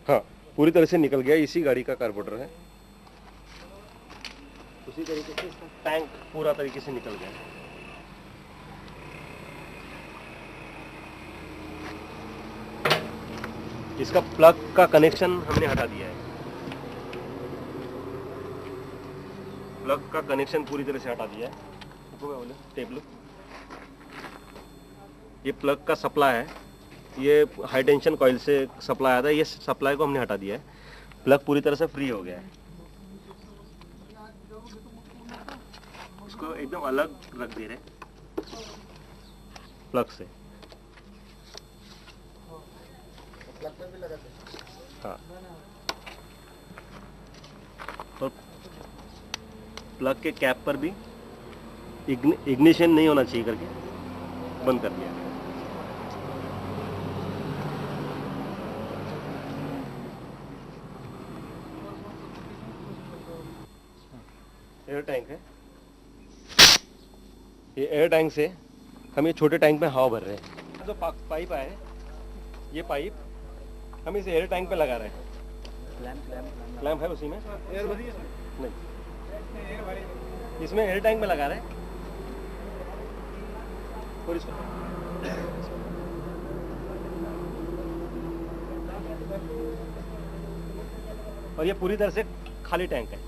हाँ, पूरी तरह से निकल गया। इसी गाड़ी का कार्बोरेटर है, उसी तरीके से इसका टैंक पूरा तरीके से निकल गया। इसका प्लग का कनेक्शन हमने हटा दिया है, प्लग का कनेक्शन पूरी तरह से हटा दिया है। टेप लो, ये प्लग का सप्लाई है, ये हाई टेंशन कॉइल से सप्लाई आता है, ये सप्लाई को हमने हटा दिया है। प्लग पूरी तरह से फ्री हो गया है, इसको एकदम अलग रख दे रहे प्लग से। हाँ, और प्लग के कैप पर भी इग्निशन नहीं होना चाहिए करके बंद कर दिया। एयर टैंक है, ये एयर टैंक से हम ये छोटे टैंक में हवा भर रहे हैं। जो पाइप है, ये पाइप हम इस एयर टैंक पे लगा रहे हैं। क्लैंप है उसी में, नहीं इसमें एयर टैंक में लगा रहे हैं। और इसको और ये पूरी तरह से खाली टैंक है।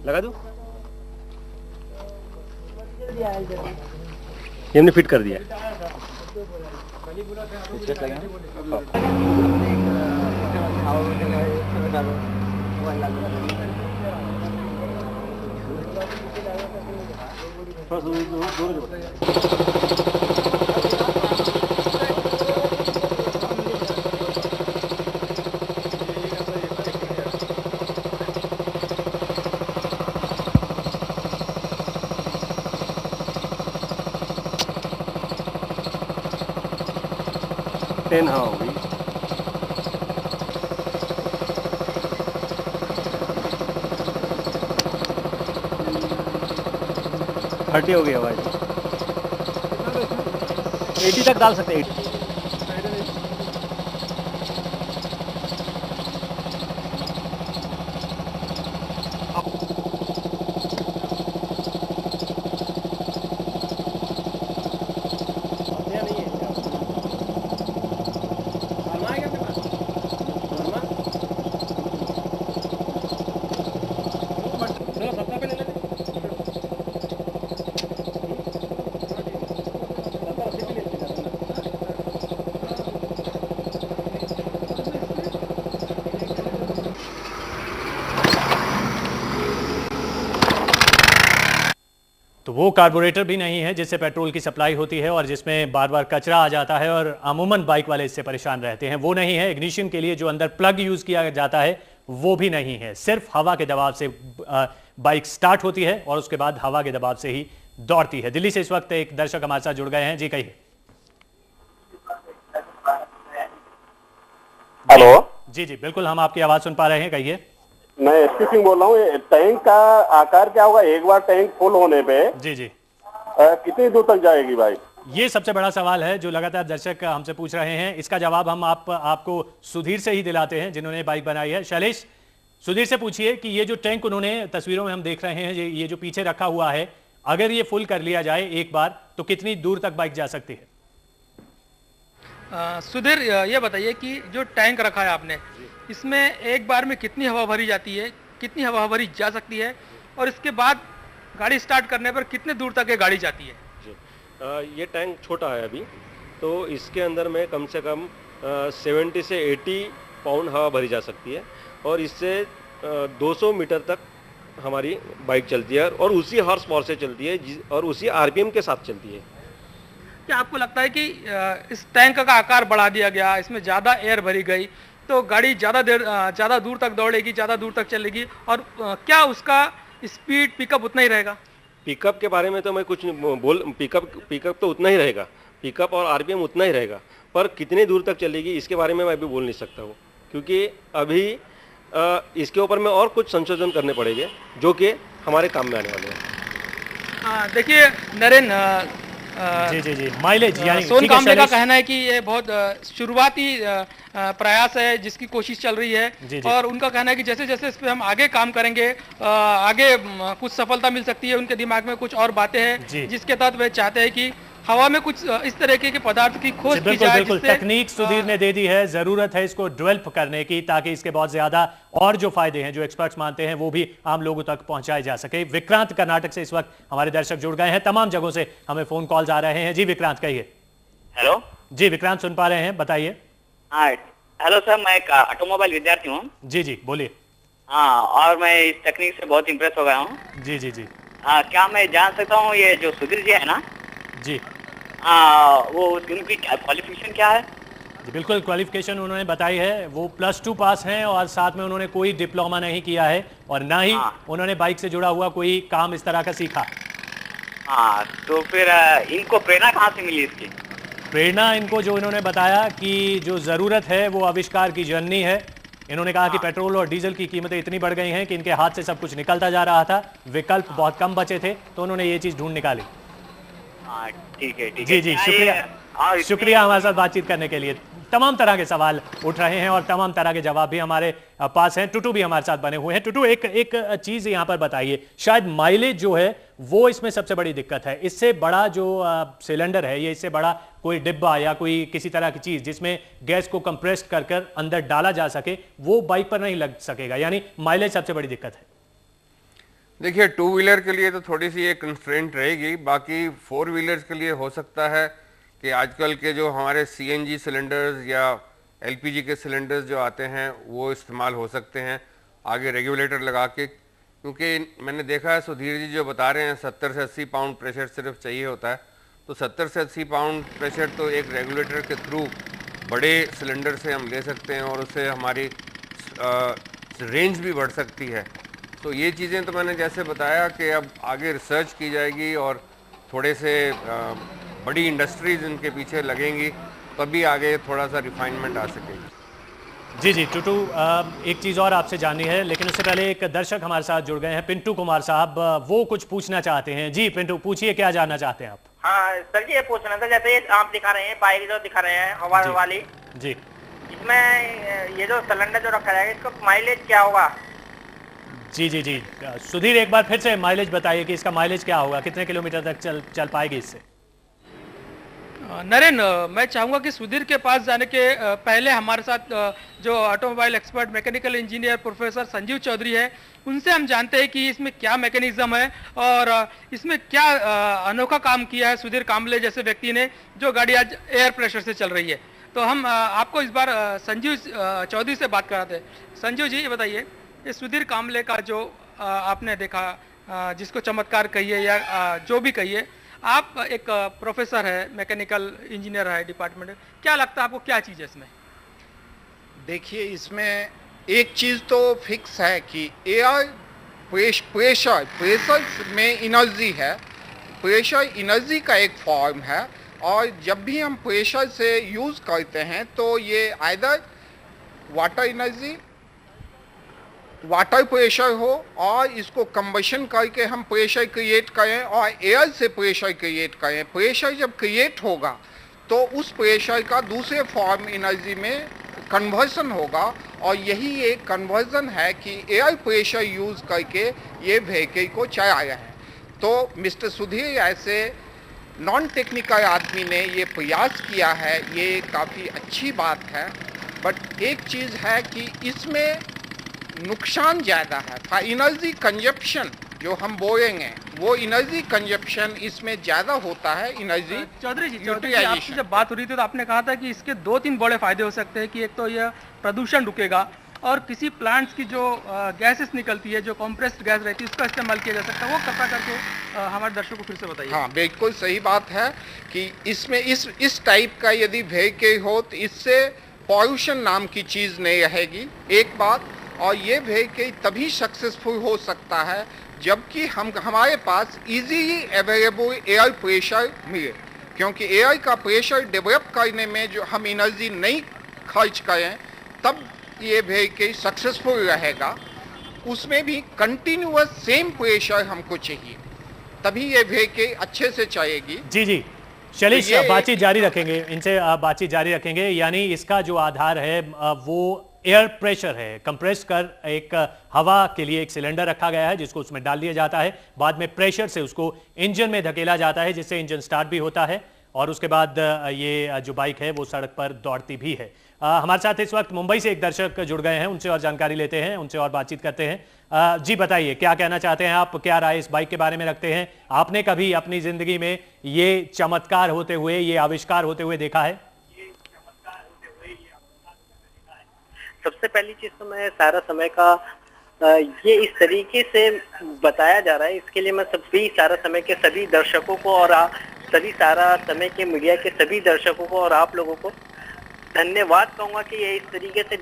लगा दूं? ये हमने फिट कर दिया है। टेन हाँ हो गई। थर्टी हो गई आवाज। 80 तक डाल सकते हैं, 80। वो कार्बोरेटर भी नहीं है जिससे पेट्रोल की सप्लाई होती है और जिसमें बार बार कचरा आ जाता है और अमूमन बाइक वाले इससे परेशान रहते हैं, वो नहीं है। इग्निशन के लिए जो अंदर प्लग यूज किया जाता है वो भी नहीं है। सिर्फ हवा के दबाव से बाइक स्टार्ट होती है और उसके बाद हवा के दबाव से ही दौड़ती है। दिल्ली से इस वक्त एक दर्शक हमारे साथ जुड़ गए हैं। जी कहिए। हेलो। जी जी बिल्कुल, हम आपकी आवाज सुन पा रहे हैं, कहिए। मैं एसपी सिंह बोल रहा हूँ। टैंक का आकार क्या होगा एक बार टैंक फुल होने पे? जी जी। कितनी दूर तक जाएगी बाइक? ये सबसे बड़ा सवाल है जो लगातार दर्शक हमसे पूछ रहे हैं। इसका जवाब हम आपको सुधीर से ही दिलाते हैं जिन्होंने बाइक बनाई है। शैलेश, सुधीर से पूछिए कि ये जो टैंक उन्होंने तस्वीरों में हम देख रहे हैं, ये जो पीछे रखा हुआ है, अगर ये फुल कर लिया जाए एक बार तो कितनी दूर तक बाइक जा सकती है? सुधीर, ये बताइए कि जो टैंक रखा है आपने, इसमें एक बार में कितनी हवा भरी जाती है, कितनी हवा भरी जा सकती है, और इसके बाद गाड़ी स्टार्ट करने पर कितने दूर तक ये गाड़ी जाती है? ये टैंक छोटा है अभी, तो इसके अंदर में कम से कम 70 से 80 पाउंड हवा भरी जा सकती है और इससे 200 मीटर तक हमारी बाइक चलती है और उसी हॉर्स पावर से चलती है और उसी आरपीएम के साथ चलती है। क्या आपको लगता है कि इस टैंक का आकार बढ़ा दिया गया, इसमें ज़्यादा एयर भरी गई तो गाड़ी ज़्यादा दूर तक दौड़ेगी, ज़्यादा दूर तक चलेगी, और क्या उसका स्पीड पिकअप उतना ही रहेगा? पिकअप के बारे में तो मैं कुछ पिकअप तो उतना ही रहेगा, पिकअप और आरपीएम उतना ही रहेगा, पर कितनी दूर तक चलेगी इसके बारे में मैं अभी बोल नहीं सकता हूँ, क्योंकि अभी इसके ऊपर में और कुछ संशोधन करने पड़ेंगे जो कि हमारे काम में आने वाले हैं। देखिए नरेंद्र, जी जी जी, माइलेज यानी सोन कामले का कहना है कि ये बहुत शुरुआती प्रयास है जिसकी कोशिश चल रही है, जी जी। और उनका कहना है कि जैसे जैसे इस पे हम आगे काम करेंगे आगे कुछ सफलता मिल सकती है। उनके दिमाग में कुछ और बातें हैं जिसके तहत वे चाहते हैं कि हवा में कुछ इस तरह के पदार्थ की खोज की जाए। बिल्कुल, तकनीक सुधीर ने दे दी है, जरूरत है इसको डेवलप करने की ताकि इसके बहुत ज्यादा और जो फायदे हैं जो एक्सपर्ट्स मानते हैं वो भी आम लोगों तक पहुंचाए जा सके। विक्रांत कर्नाटक से इस वक्त हमारे दर्शक जुड़ गए हैं, तमाम जगहों से हमें फोन कॉल्स आ रहे हैं। जी विक्रांत कहिए। हेलो जी विक्रांत, सुन पा रहे हैं, बताइए। हाँ हेलो सर, मैं एक ऑटोमोबाइल विद्यार्थी हूँ। जी जी बोलिए। हाँ, और मैं इस तकनीक से बहुत इम्प्रेस हो गया हूँ। जी जी जी। हाँ, क्या मैं जान सकता हूँ ये जो सुधीर जी है ना, जी वो उनकी क्वालिफिकेशन क्या है? जी बिल्कुल, क्वालिफिकेशन उन्होंने बताई है, वो +2 पास हैं और साथ में उन्होंने कोई डिप्लोमा नहीं किया है और ना ही उन्होंने बाइक से जुड़ा हुआ कोई काम इस तरह का सीखा। हाँ, तो फिर इनको प्रेरणा कहाँ से मिली इसकी? प्रेरणा इनको जो इन्होंने बताया कि जो ज़रूरत है वो आविष्कार की जननी है। इन्होंने कहा कि पेट्रोल और डीजल की कीमतें इतनी बढ़ गई हैं कि इनके हाथ से सब कुछ निकलता जा रहा था, विकल्प बहुत कम बचे थे, तो उन्होंने ये चीज़ ढूंढ निकाली। ठीक है जी जी, शुक्रिया शुक्रिया हमारे साथ बातचीत करने के लिए। तमाम तरह के सवाल उठ रहे हैं और तमाम तरह के जवाब भी हमारे पास हैं। टुटू भी हमारे साथ बने हुए हैं। टुटू, एक चीज यहाँ पर बताइए, शायद माइलेज जो है वो इसमें सबसे बड़ी दिक्कत है। इससे बड़ा जो सिलेंडर है, ये इससे बड़ा कोई डिब्बा या कोई किसी तरह की चीज जिसमें गैस को कंप्रेस कर अंदर डाला जा सके, वो बाइक पर नहीं लग सकेगा, यानी माइलेज सबसे बड़ी दिक्कत है। देखिए, 2 व्हीलर के लिए तो थोड़ी सी एक कंस्ट्रेंट रहेगी, बाकी 4 व्हीलर्स के लिए हो सकता है कि आजकल के जो हमारे सीएनजी सिलेंडर्स या एलपीजी के सिलेंडर्स जो आते हैं वो इस्तेमाल हो सकते हैं आगे रेगुलेटर लगा के, क्योंकि मैंने देखा है सुधीर जी जो बता रहे हैं 70 से 80 पाउंड प्रेशर सिर्फ चाहिए होता है, तो 70 से 80 पाउंड प्रेशर तो एक रेगुलेटर के थ्रू बड़े सिलेंडर से हम ले सकते हैं और उससे हमारी रेंज भी बढ़ सकती है। तो ये चीज़ें तो मैंने जैसे बताया कि अब आगे रिसर्च की जाएगी और थोड़े से बड़ी इंडस्ट्रीज इनके पीछे लगेंगी, तभी आगे थोड़ा सा रिफाइनमेंट आ सकेगी। जी जी टुटू, एक चीज़ और आपसे जाननी है, लेकिन उससे पहले एक दर्शक हमारे साथ जुड़ गए हैं, पिंटू कुमार साहब, वो कुछ पूछना चाहते हैं। जी पिंटू, पूछिए, क्या जानना चाहते हैं आप? हाँ सर जी, ये पूछना था, जैसे ये आप दिखा रहे हैं बाइक जो दिखा रहे हैं हवा वाली, जी इसमें ये जो सिलेंडर जो रखा जाएगा इसका माइलेज क्या होगा? जी जी जी, सुधीर एक बार फिर से माइलेज बताइए कि इसका माइलेज क्या होगा, कितने किलोमीटर तक चल पाएगी इससे? नरेंद्र, मैं चाहूँगा कि सुधीर के पास जाने के पहले हमारे साथ जो automobile expert mechanical engineer professor Sanjeev Chaudhary है, उनसे हम जानते हैं कि इसमें क्या मैकेनिज्म है और इसमें क्या अनोखा काम किया है सुधीर कामले जैसे व्यक्ति ने, जो गाड़ी आज एयर प्रेशर से चल रही है। तो हम आपको इस बार संजीव चौधरी से बात कराते हैं। संजीव जी, ये बताइए, ये सुधीर कामले का जो आपने देखा जिसको चमत्कार कहिए या जो भी कहिए, आप एक प्रोफेसर है, मैकेनिकल इंजीनियर है डिपार्टमेंट, क्या लगता है आपको, क्या चीज़ है इसमें? देखिए, इसमें एक चीज़ तो फिक्स है कि एयर प्रेशर में एनर्जी है, प्रेशर एनर्जी का एक फॉर्म है, और जब भी हम प्रेशर से यूज़ करते हैं तो ये आइदर वाटर प्रेशर हो और इसको कंबशन करके हम प्रेशर क्रिएट करें और एयर से प्रेशर क्रिएट करें। प्रेशर जब क्रिएट होगा तो उस प्रेशर का दूसरे फॉर्म एनर्जी में कन्वर्सन होगा, और यही एक कन्वर्जन है कि एयर प्रेशर यूज़ करके ये व्हीकल को चलाया है। तो मिस्टर सुधीर ऐसे नॉन टेक्निकल आदमी ने ये प्रयास किया है, ये काफ़ी अच्छी बात है। बट एक चीज़ है कि इसमें नुकसान ज़्यादा है, एनर्जी कंजप्शन जो हम बोलेंगे वो एनर्जी कंजप्शन इसमें ज़्यादा होता है। एनर्जी चौधरी जी आपसे जब बात हो रही थी तो आपने कहा था कि इसके 2-3 बड़े फायदे हो सकते हैं कि एक तो यह प्रदूषण रुकेगा, और किसी प्लांट्स की जो गैसेस निकलती है, जो कंप्रेस्ड गैस रहती है, उसका इस्तेमाल किया जा सकता है। वो कृपया करके हमारे दर्शकों को फिर से बताइए। हाँ, बिल्कुल सही बात है कि इसमें इस टाइप का यदि व्हीकल हो तो इससे पॉल्यूशन नाम की चीज़ नहीं रहेगी, एक बात। और ये व्हीकल तभी सक्सेसफुल हो सकता है जबकि हमारे पास इजीली अवेलेबल एयर प्रेशर मिले, क्योंकि एयर का प्रेशर डेवलप करने में जो हम एनर्जी नहीं खर्च करें तब ये व्हीकल सक्सेसफुल रहेगा। उसमें भी कंटिन्यूअस सेम प्रेशर हमको चाहिए, तभी ये व्हीकल अच्छे से चलेगी। जी शैलेश, बातचीत जारी रखेंगे, इनसे बातचीत जारी रखेंगे। यानी इसका जो आधार है वो एयर प्रेशर है, कंप्रेस कर एक हवा के लिए एक सिलेंडर रखा गया है जिसको उसमें डाल दिया जाता है, बाद में प्रेशर से उसको इंजन में धकेला जाता है जिससे इंजन स्टार्ट भी होता है, और उसके बाद ये जो बाइक है वो सड़क पर दौड़ती भी है। हमारे साथ इस वक्त मुंबई से एक दर्शक जुड़ गए हैं, उनसे और जानकारी लेते हैं, उनसे और बातचीत करते हैं। जी बताइए, क्या कहना चाहते हैं आप, क्या राय इस बाइक के बारे में रखते हैं? आपने कभी अपनी जिंदगी में ये चमत्कार होते हुए, ये आविष्कार होते हुए देखा है? सबसे पहली चीज तो मैं सारा समय का ये इस तरीके से बताया जा रहा है, इसके लिए मैं सारा समय के सभी दर्शकों को और सभी सारा समय के मीडिया के सभी दर्शकों को और आप लोगों को धन्यवाद कहूंगा कि ये इस तरीके से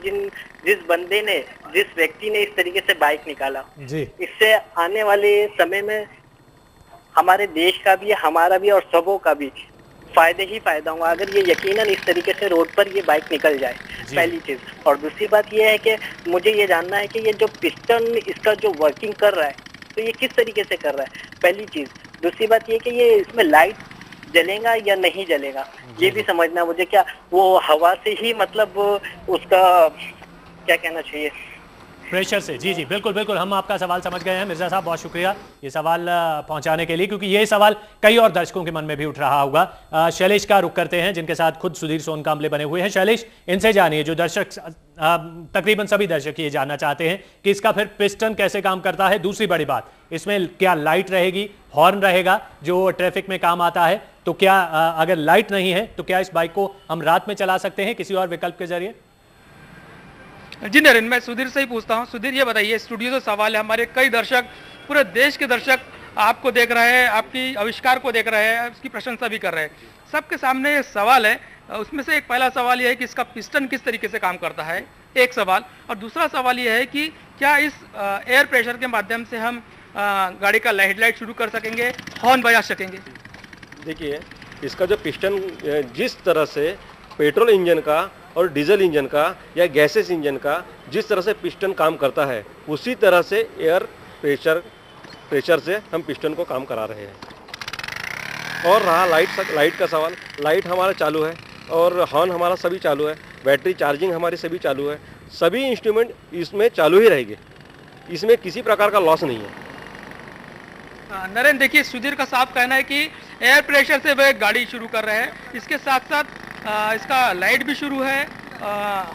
जिस व्यक्ति ने इस तरीके से बाइक निकाला जी, इससे आने वाले समय में हमारे देश का भी, हमारा भी और सबों का भी फायदे ही फायदा होगा अगर ये यकीनन इस तरीके से रोड पर ये बाइक निकल जाए, पहली चीज। और दूसरी बात ये है कि मुझे ये जानना है कि ये जो पिस्टन इसका जो वर्किंग कर रहा है तो ये किस तरीके से कर रहा है, पहली चीज। दूसरी बात ये कि ये इसमें लाइट जलेगा या नहीं जलेगा, ये भी समझना मुझे। क्या वो हवा से ही मतलब उसका क्या कहना चाहिए, प्रेशर से? जी बिल्कुल, हम आपका सवाल समझ गए हैं मिर्जा साहब, बहुत शुक्रिया ये सवाल पहुंचाने के लिए, क्योंकि ये सवाल कई और दर्शकों के मन में भी उठ रहा होगा। शैलेश का रुख करते हैं जिनके साथ खुद सुधीर सोनकांबले बने हुए हैं। शैलेश, इनसे जानिए, जो दर्शक तकरीबन सभी दर्शक ये जानना चाहते हैं कि इसका फिर पिस्टन कैसे काम करता है। दूसरी बड़ी बात, इसमें क्या लाइट रहेगी, हॉर्न रहेगा जो ट्रैफिक में काम आता है, तो क्या अगर लाइट नहीं है तो क्या इस बाइक को हम रात में चला सकते हैं किसी और विकल्प के जरिए? जी नरेंद्र, मैं सुधीर से ही पूछता हूं। सुधीर, ये बताइए, स्टूडियो से सवाल है, हमारे कई दर्शक, पूरे देश के दर्शक आपको देख रहे हैं, आपकी आविष्कार को देख रहे हैं, उसकी प्रशंसा भी कर रहे हैं। सबके सामने ये सवाल है, उसमें से एक पहला सवाल ये है कि इसका पिस्टन किस तरीके से काम करता है, एक सवाल। और दूसरा सवाल ये है कि क्या इस एयर प्रेशर के माध्यम से हम गाड़ी का हेडलाइट शुरू कर सकेंगे, हॉर्न बजा सकेंगे? देखिए, इसका जो पिस्टन जिस तरह से पेट्रोल इंजन का और डीजल इंजन का या गैसेस इंजन का जिस तरह से पिस्टन काम करता है, उसी तरह से एयर प्रेशर से हम पिस्टन को काम करा रहे हैं। और रहा लाइट का सवाल, लाइट हमारा चालू है और हॉर्न हमारा सभी चालू है, बैटरी चार्जिंग हमारी सभी चालू है, सभी इंस्ट्रूमेंट इसमें चालू ही रहेंगे, इसमें किसी प्रकार का लॉस नहीं है। नरेंद्र, देखिए, सुधीर का साफ कहना है कि एयर प्रेशर से वह गाड़ी शुरू कर रहे हैं, इसके साथ साथ इसका लाइट भी शुरू है,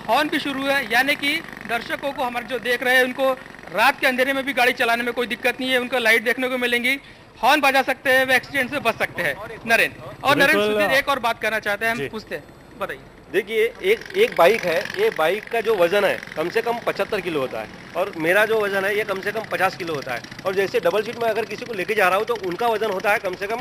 हॉर्न भी शुरू है, यानी कि दर्शकों को, हमारे जो देख रहे हैं, उनको रात के अंधेरे में भी गाड़ी चलाने में कोई दिक्कत नहीं है, उनको लाइट देखने को मिलेंगी, हॉर्न बजा सकते हैं, वे एक्सीडेंट से बच सकते हैं। नरेंद्र, सुधीर एक और बात करना चाहते हैं, हम पूछते हैं, बताइए। देखिए एक बाइक है, ये बाइक का जो वजन है कम से कम 75 किलो होता है और मेरा जो वजन है ये कम से कम 50 किलो होता है। और जैसे डबल सीट में अगर किसी को लेके जा रहा हूँ तो उनका वजन होता है कम से कम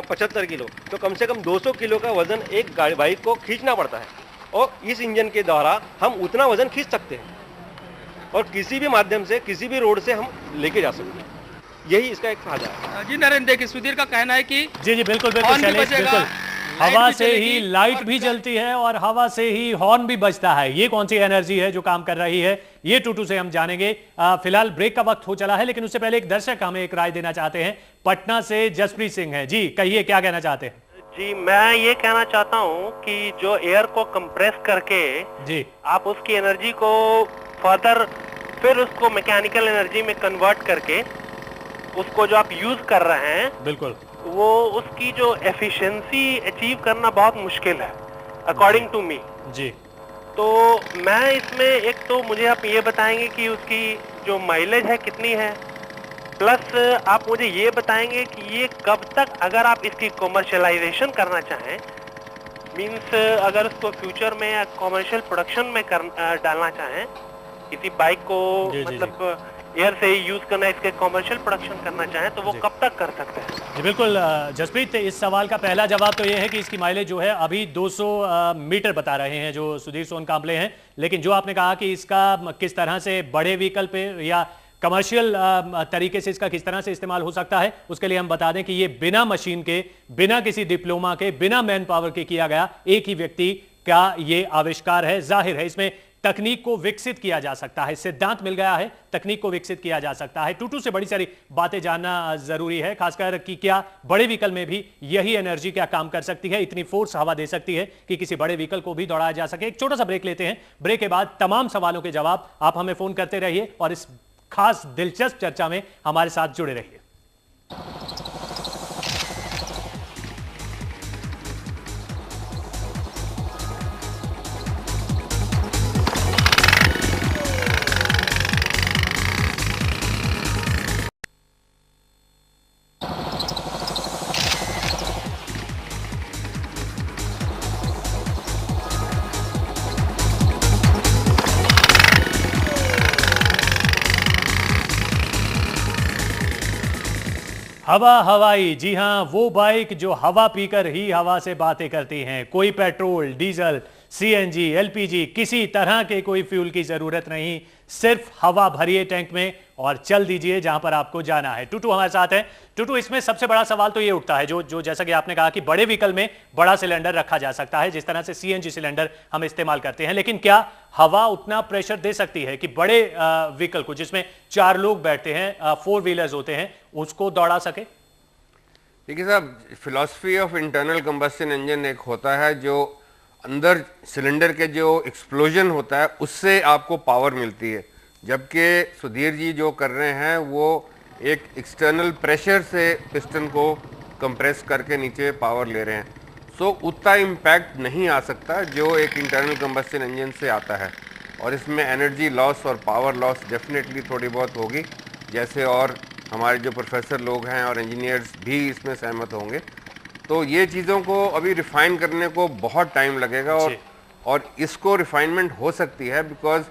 75 किलो, तो कम से कम 200 किलो का वजन एक बाइक को खींचना पड़ता है और इस इंजन के द्वारा हम उतना वजन खींच सकते हैं और किसी भी माध्यम से किसी भी रोड से हम लेके जा सकते हैं। यही इसका एक फायदा है। जी नरेंद्र, देखिए सुधीर का कहना है कि जी बिल्कुल शैलेश, बिल्कुल हवा से ही लाइट भी जलती है और हवा से ही हॉर्न भी बजता है। ये कौन सी एनर्जी है जो काम कर रही है, ये टूटू से हम जानेंगे। फिलहाल ब्रेक का वक्त हो चला है, लेकिन उससे पहले एक दर्शक हमें एक राय देना चाहते हैं। पटना से जसप्रीत सिंह है जी, कहिए क्या कहना चाहते हैं। जी मैं ये कहना चाहता हूँ कि जो एयर को कंप्रेस करके जी आप उसकी एनर्जी को फर्दर फिर उसको मैकेनिकल एनर्जी में कन्वर्ट करके उसको जो आप यूज कर रहे हैं, बिल्कुल वो उसकी जो एफिशिएंसी अचीव करना बहुत मुश्किल है अकॉर्डिंग टू मी जी। तो मैं इसमें एक तो मुझे आप ये बताएंगे कि उसकी जो माइलेज है कितनी है, प्लस आप मुझे ये बताएंगे कि ये कब तक अगर आप इसकी कॉमर्शियलाइजेशन करना चाहें, मींस अगर उसको फ्यूचर में या कॉमर्शियल प्रोडक्शन में डालना चाहें किसी बाइक को, मतलब एयर से ही यूज करना, इसके कॉमर्शियल प्रोडक्शन करना चाहें तो वो कब तक कर सकते हैं। जी बिल्कुल जसप्रीत, इस सवाल का पहला जवाब तो ये है कि इसकी माइलेज जो है अभी 200 मीटर बता रहे हैं जो सुधीर सोनकांबले हैं, लेकिन जो आपने कहा कि इसका किस तरह से बड़े व्हीकल पे या कमर्शियल तरीके से इसका किस तरह से इस्तेमाल हो सकता है, उसके लिए हम बता दें कि ये बिना मशीन के, बिना किसी डिप्लोमा के, बिना मैन पावर के किया गया एक ही व्यक्ति का ये आविष्कार है। जाहिर है इसमें तकनीक को विकसित किया जा सकता है, सिद्धांत मिल गया है, तकनीक को विकसित किया जा सकता है। टूटू से बड़ी सारी बातें जानना जरूरी है, खासकर कि क्या बड़े व्हीकल में भी यही एनर्जी क्या काम कर सकती है, इतनी फोर्स हवा दे सकती है कि किसी बड़े व्हीकल को भी दौड़ाया जा सके। एक छोटा सा ब्रेक लेते हैं, ब्रेक के बाद तमाम सवालों के जवाब आप हमें फोन करते रहिए और इस खास दिलचस्प चर्चा में हमारे साथ जुड़े रहिए। हवा हवाई, जी हां, वो बाइक जो हवा पीकर ही हवा से बातें करती हैं। कोई पेट्रोल, डीजल, सीएनजी, एलपीजी, किसी तरह के कोई फ्यूल की जरूरत नहीं, सिर्फ हवा भरिए टैंक में और चल दीजिए जहां पर आपको जाना है। टूटू हमारे साथ है। टूटू, इसमें सबसे बड़ा सवाल तो ये उठता है जो जैसा कि आपने कहा कि बड़े व्हीकल में बड़ा सिलेंडर रखा जा सकता है, जिस तरह से सीएनजी सिलेंडर हम इस्तेमाल करते हैं, लेकिन क्या हवा उतना प्रेशर दे सकती है कि बड़े व्हीकल को, जिसमें 4 लोग बैठते हैं, 4 व्हीलर्स होते हैं, उसको दौड़ा सके? देखिए साहब, philosophy of internal combustion engine एक होता है जो अंदर सिलेंडर के जो एक्सप्लोजन होता है उससे आपको पावर मिलती है, जबकि सुधीर जी जो कर रहे हैं वो एक एक्सटर्नल प्रेशर से पिस्टन को कंप्रेस करके नीचे पावर ले रहे हैं। सो उतना इम्पैक्ट नहीं आ सकता जो एक इंटरनल कंबस्शन इंजन से आता है, और इसमें एनर्जी लॉस और पावर लॉस डेफिनेटली थोड़ी बहुत होगी, जैसे और हमारे जो प्रोफेसर लोग हैं और इंजीनियर्स भी इसमें सहमत होंगे। तो ये चीज़ों को अभी रिफाइन करने को बहुत टाइम लगेगा, और इसको रिफाइनमेंट हो सकती है बिकॉज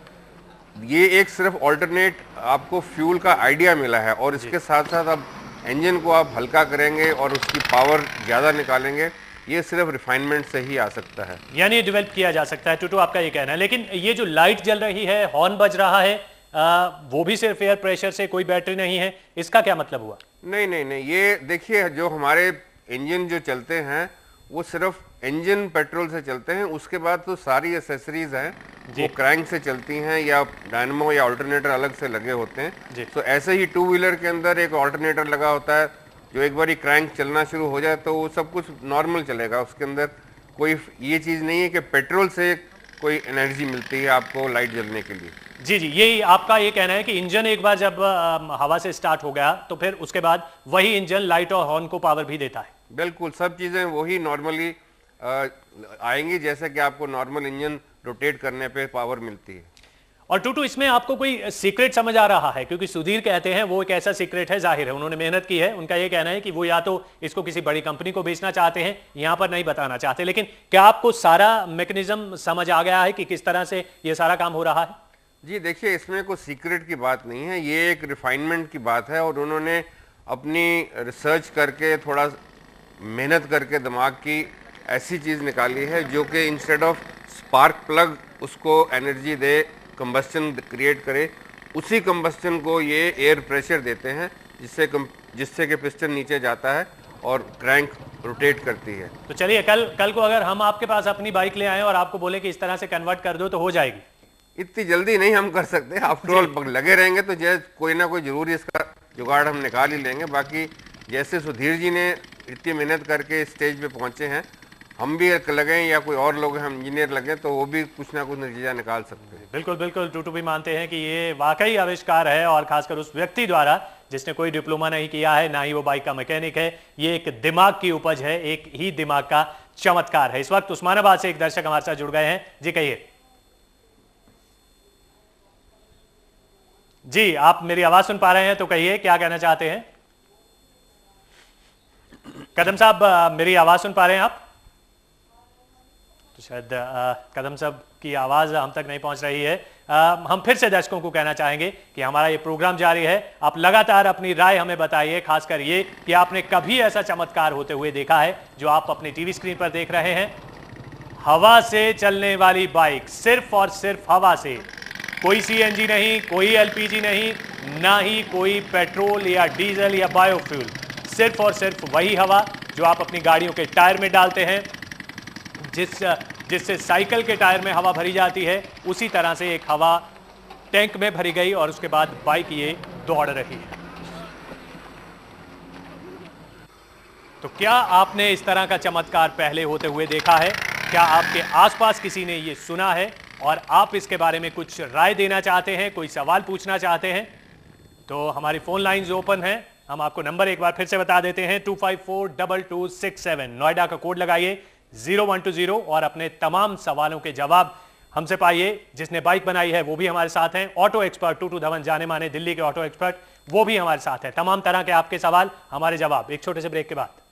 ये एक सिर्फ ऑल्टरनेट आपको फ्यूल का आइडिया मिला है, और इसके साथ साथ अब इंजन को आप हल्का करेंगे और उसकी पावर ज़्यादा निकालेंगे, ये सिर्फ रिफाइनमेंट से ही आ सकता है, यानी डेवलप किया जा सकता है। टूटू, आपका ये कहना है। लेकिन ये जो लाइट जल रही है, हॉर्न बज रहा है, वो भी सिर्फ एयर प्रेशर से, कोई बैटरी नहीं है, इसका क्या मतलब हुआ? नहीं नहीं नहीं, ये देखिए जो हमारे इंजन जो चलते हैं वो सिर्फ इंजन पेट्रोल से चलते हैं, उसके बाद तो सारी एसेसरीज हैं वो क्रैंक से चलती हैं या डायनमो या अल्टरनेटर अलग से लगे होते हैं। तो ऐसे ही 2 व्हीलर के अंदर एक अल्टरनेटर लगा होता है, जो एक बार क्रैंक चलना शुरू हो जाए तो वो सब कुछ नॉर्मल चलेगा, उसके अंदर कोई ये चीज़ नहीं है कि पेट्रोल से कोई एनर्जी मिलती है आपको लाइट जलने के लिए। जी जी, यही आपका ये कहना है कि इंजन एक बार जब हवा से स्टार्ट हो गया तो फिर उसके बाद वही इंजन लाइट और हॉर्न को पावर भी देता है? बिल्कुल, सब चीज़ें वही नॉर्मली आएंगी जैसे कि आपको नॉर्मल इंजन रोटेट करने पे पावर मिलती है। और टूटू, इसमें आपको कोई सीक्रेट समझ आ रहा है? क्योंकि सुधीर कहते हैं वो एक ऐसा सीक्रेट है, जाहिर है उन्होंने मेहनत की है, उनका ये कहना है कि वो या तो इसको किसी बड़ी कंपनी को बेचना चाहते हैं, यहां पर नहीं बताना चाहते, लेकिन क्या आपको सारा मैकेनिज्म समझ आ गया है कि किस तरह से ये सारा काम हो रहा है? जी देखिए, इसमें कोई सीक्रेट की बात नहीं है, ये एक रिफाइनमेंट की बात है और उन्होंने अपनी रिसर्च करके, थोड़ा मेहनत करके दिमाग की ऐसी चीज़ निकाली है जो कि इंस्टेड ऑफ स्पार्क प्लग उसको एनर्जी दे, कंबस्टन क्रिएट करे, उसी कंबस्टन को ये एयर प्रेशर देते हैं जिससे कि पिस्टन नीचे जाता है और क्रैंक रोटेट करती है। तो चलिए, कल को अगर हम आपके पास अपनी बाइक ले आए और आपको बोले कि इस तरह से कन्वर्ट कर दो तो हो जाएगी? इतनी जल्दी नहीं हम कर सकते, आफ्टर ऑल लगे रहेंगे तो जैसे कोई ना कोई जरूर इसका जुगाड़ हम निकाल ही लेंगे। बाकी जैसे सुधीर जी ने इतनी मेहनत करके स्टेज पे पहुंचे हैं, हम भी लगे या कोई और लोग हम इंजीनियर लगे तो वो भी कुछ ना कुछ नतीजा निकाल सकते हैं। बिल्कुल बिल्कुल, टूटू भी मानते हैं कि ये वाकई आविष्कार है, और खासकर उस व्यक्ति द्वारा जिसने कोई डिप्लोमा नहीं किया है, ना ही वो बाइक का मैकेनिक है। ये एक दिमाग की उपज है, एक ही दिमाग का चमत्कार है। इस वक्त उस्मानाबाद से एक दर्शक हमारे साथ जुड़ गए हैं। जी कहिए। जी, आप मेरी आवाज सुन पा रहे हैं तो कहिए, क्या कहना चाहते हैं? कदम साहब, मेरी आवाज सुन पा रहे हैं आप? तो शायद कदम साहब की आवाज हम तक नहीं पहुंच रही है। हम फिर से दर्शकों को कहना चाहेंगे कि हमारा ये प्रोग्राम जारी है, आप लगातार अपनी राय हमें बताइए, खासकर ये कि आपने कभी ऐसा चमत्कार होते हुए देखा है जो आप अपनी टीवी स्क्रीन पर देख रहे हैं। हवा से चलने वाली बाइक, सिर्फ और सिर्फ हवा से, कोई सीएनजी नहीं, कोई एलपीजी नहीं, ना ही कोई पेट्रोल या डीजल या बायोफ्यूल, सिर्फ और सिर्फ वही हवा जो आप अपनी गाड़ियों के टायर में डालते हैं, जिससे साइकिल के टायर में हवा भरी जाती है, उसी तरह से एक हवा टैंक में भरी गई और उसके बाद बाइक ये दौड़ रही है। तो क्या आपने इस तरह का चमत्कार पहले होते हुए देखा है? क्या आपके आसपास किसी ने ये सुना है और आप इसके बारे में कुछ राय देना चाहते हैं, कोई सवाल पूछना चाहते हैं? तो हमारी फोन लाइंस ओपन हैं। हम आपको नंबर एक बार फिर से बता देते हैं, 2542267, नोएडा का कोड लगाइए 0120 और अपने तमाम सवालों के जवाब हमसे पाइए। जिसने बाइक बनाई है वो भी हमारे साथ हैं, ऑटो एक्सपर्ट टूटू धवन, जाने माने दिल्ली के ऑटो एक्सपर्ट, वो भी हमारे साथ हैं। तमाम तरह के आपके सवाल, हमारे जवाब, एक छोटे से ब्रेक के बाद।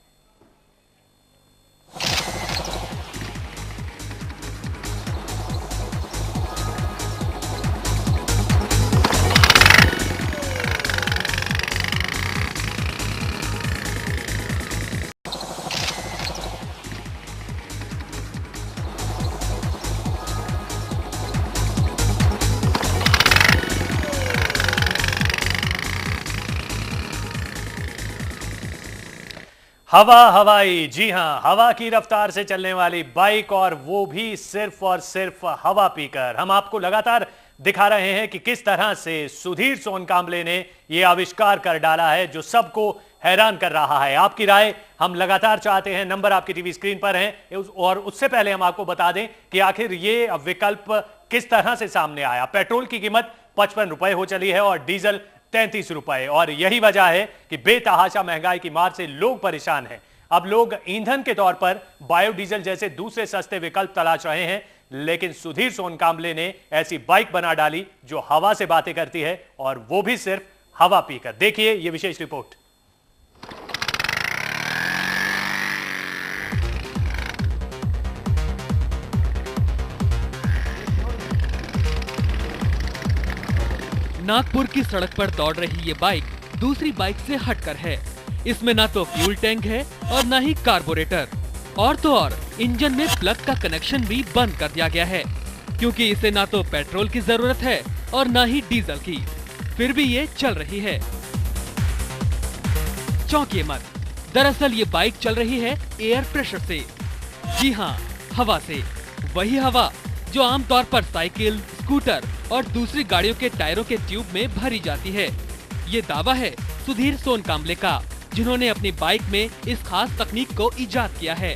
हवा हवाई, जी हां, हवा की रफ्तार से चलने वाली बाइक, और वो भी सिर्फ और सिर्फ हवा पीकर। हम आपको लगातार दिखा रहे हैं कि किस तरह से सुधीर सोनकांबले ने यह आविष्कार कर डाला है जो सबको हैरान कर रहा है। आपकी राय हम लगातार चाहते हैं, नंबर आपकी टीवी स्क्रीन पर है। और उससे पहले हम आपको बता दें कि आखिर ये विकल्प किस तरह से सामने आया। पेट्रोल की कीमत 55 रुपए हो चली है और डीजल 33 रुपए, और यही वजह है कि बेतहाशा महंगाई की मार से लोग परेशान हैं। अब लोग ईंधन के तौर पर बायोडीजल जैसे दूसरे सस्ते विकल्प तलाश रहे हैं, लेकिन सुधीर सोनकांबले ने ऐसी बाइक बना डाली जो हवा से बातें करती है, और वो भी सिर्फ हवा पीकर। देखिए ये विशेष रिपोर्ट। नागपुर की सड़क पर दौड़ रही ये बाइक दूसरी बाइक से हटकर है। इसमें ना तो फ्यूल टैंक है और ना ही कार्बोरेटर, और तो और इंजन में प्लग का कनेक्शन भी बंद कर दिया गया है, क्योंकि इसे ना तो पेट्रोल की जरूरत है और ना ही डीजल की। फिर भी ये चल रही है। चौंकिए मत, दरअसल ये बाइक चल रही है एयर प्रेशर से। जी हाँ, हवा से। वही हवा जो आमतौर पर साइकिल, स्कूटर और दूसरी गाड़ियों के टायरों के ट्यूब में भरी जाती है। ये दावा है सुधीर सोनकांबले का, जिन्होंने अपनी बाइक में इस खास तकनीक को इजाद किया है।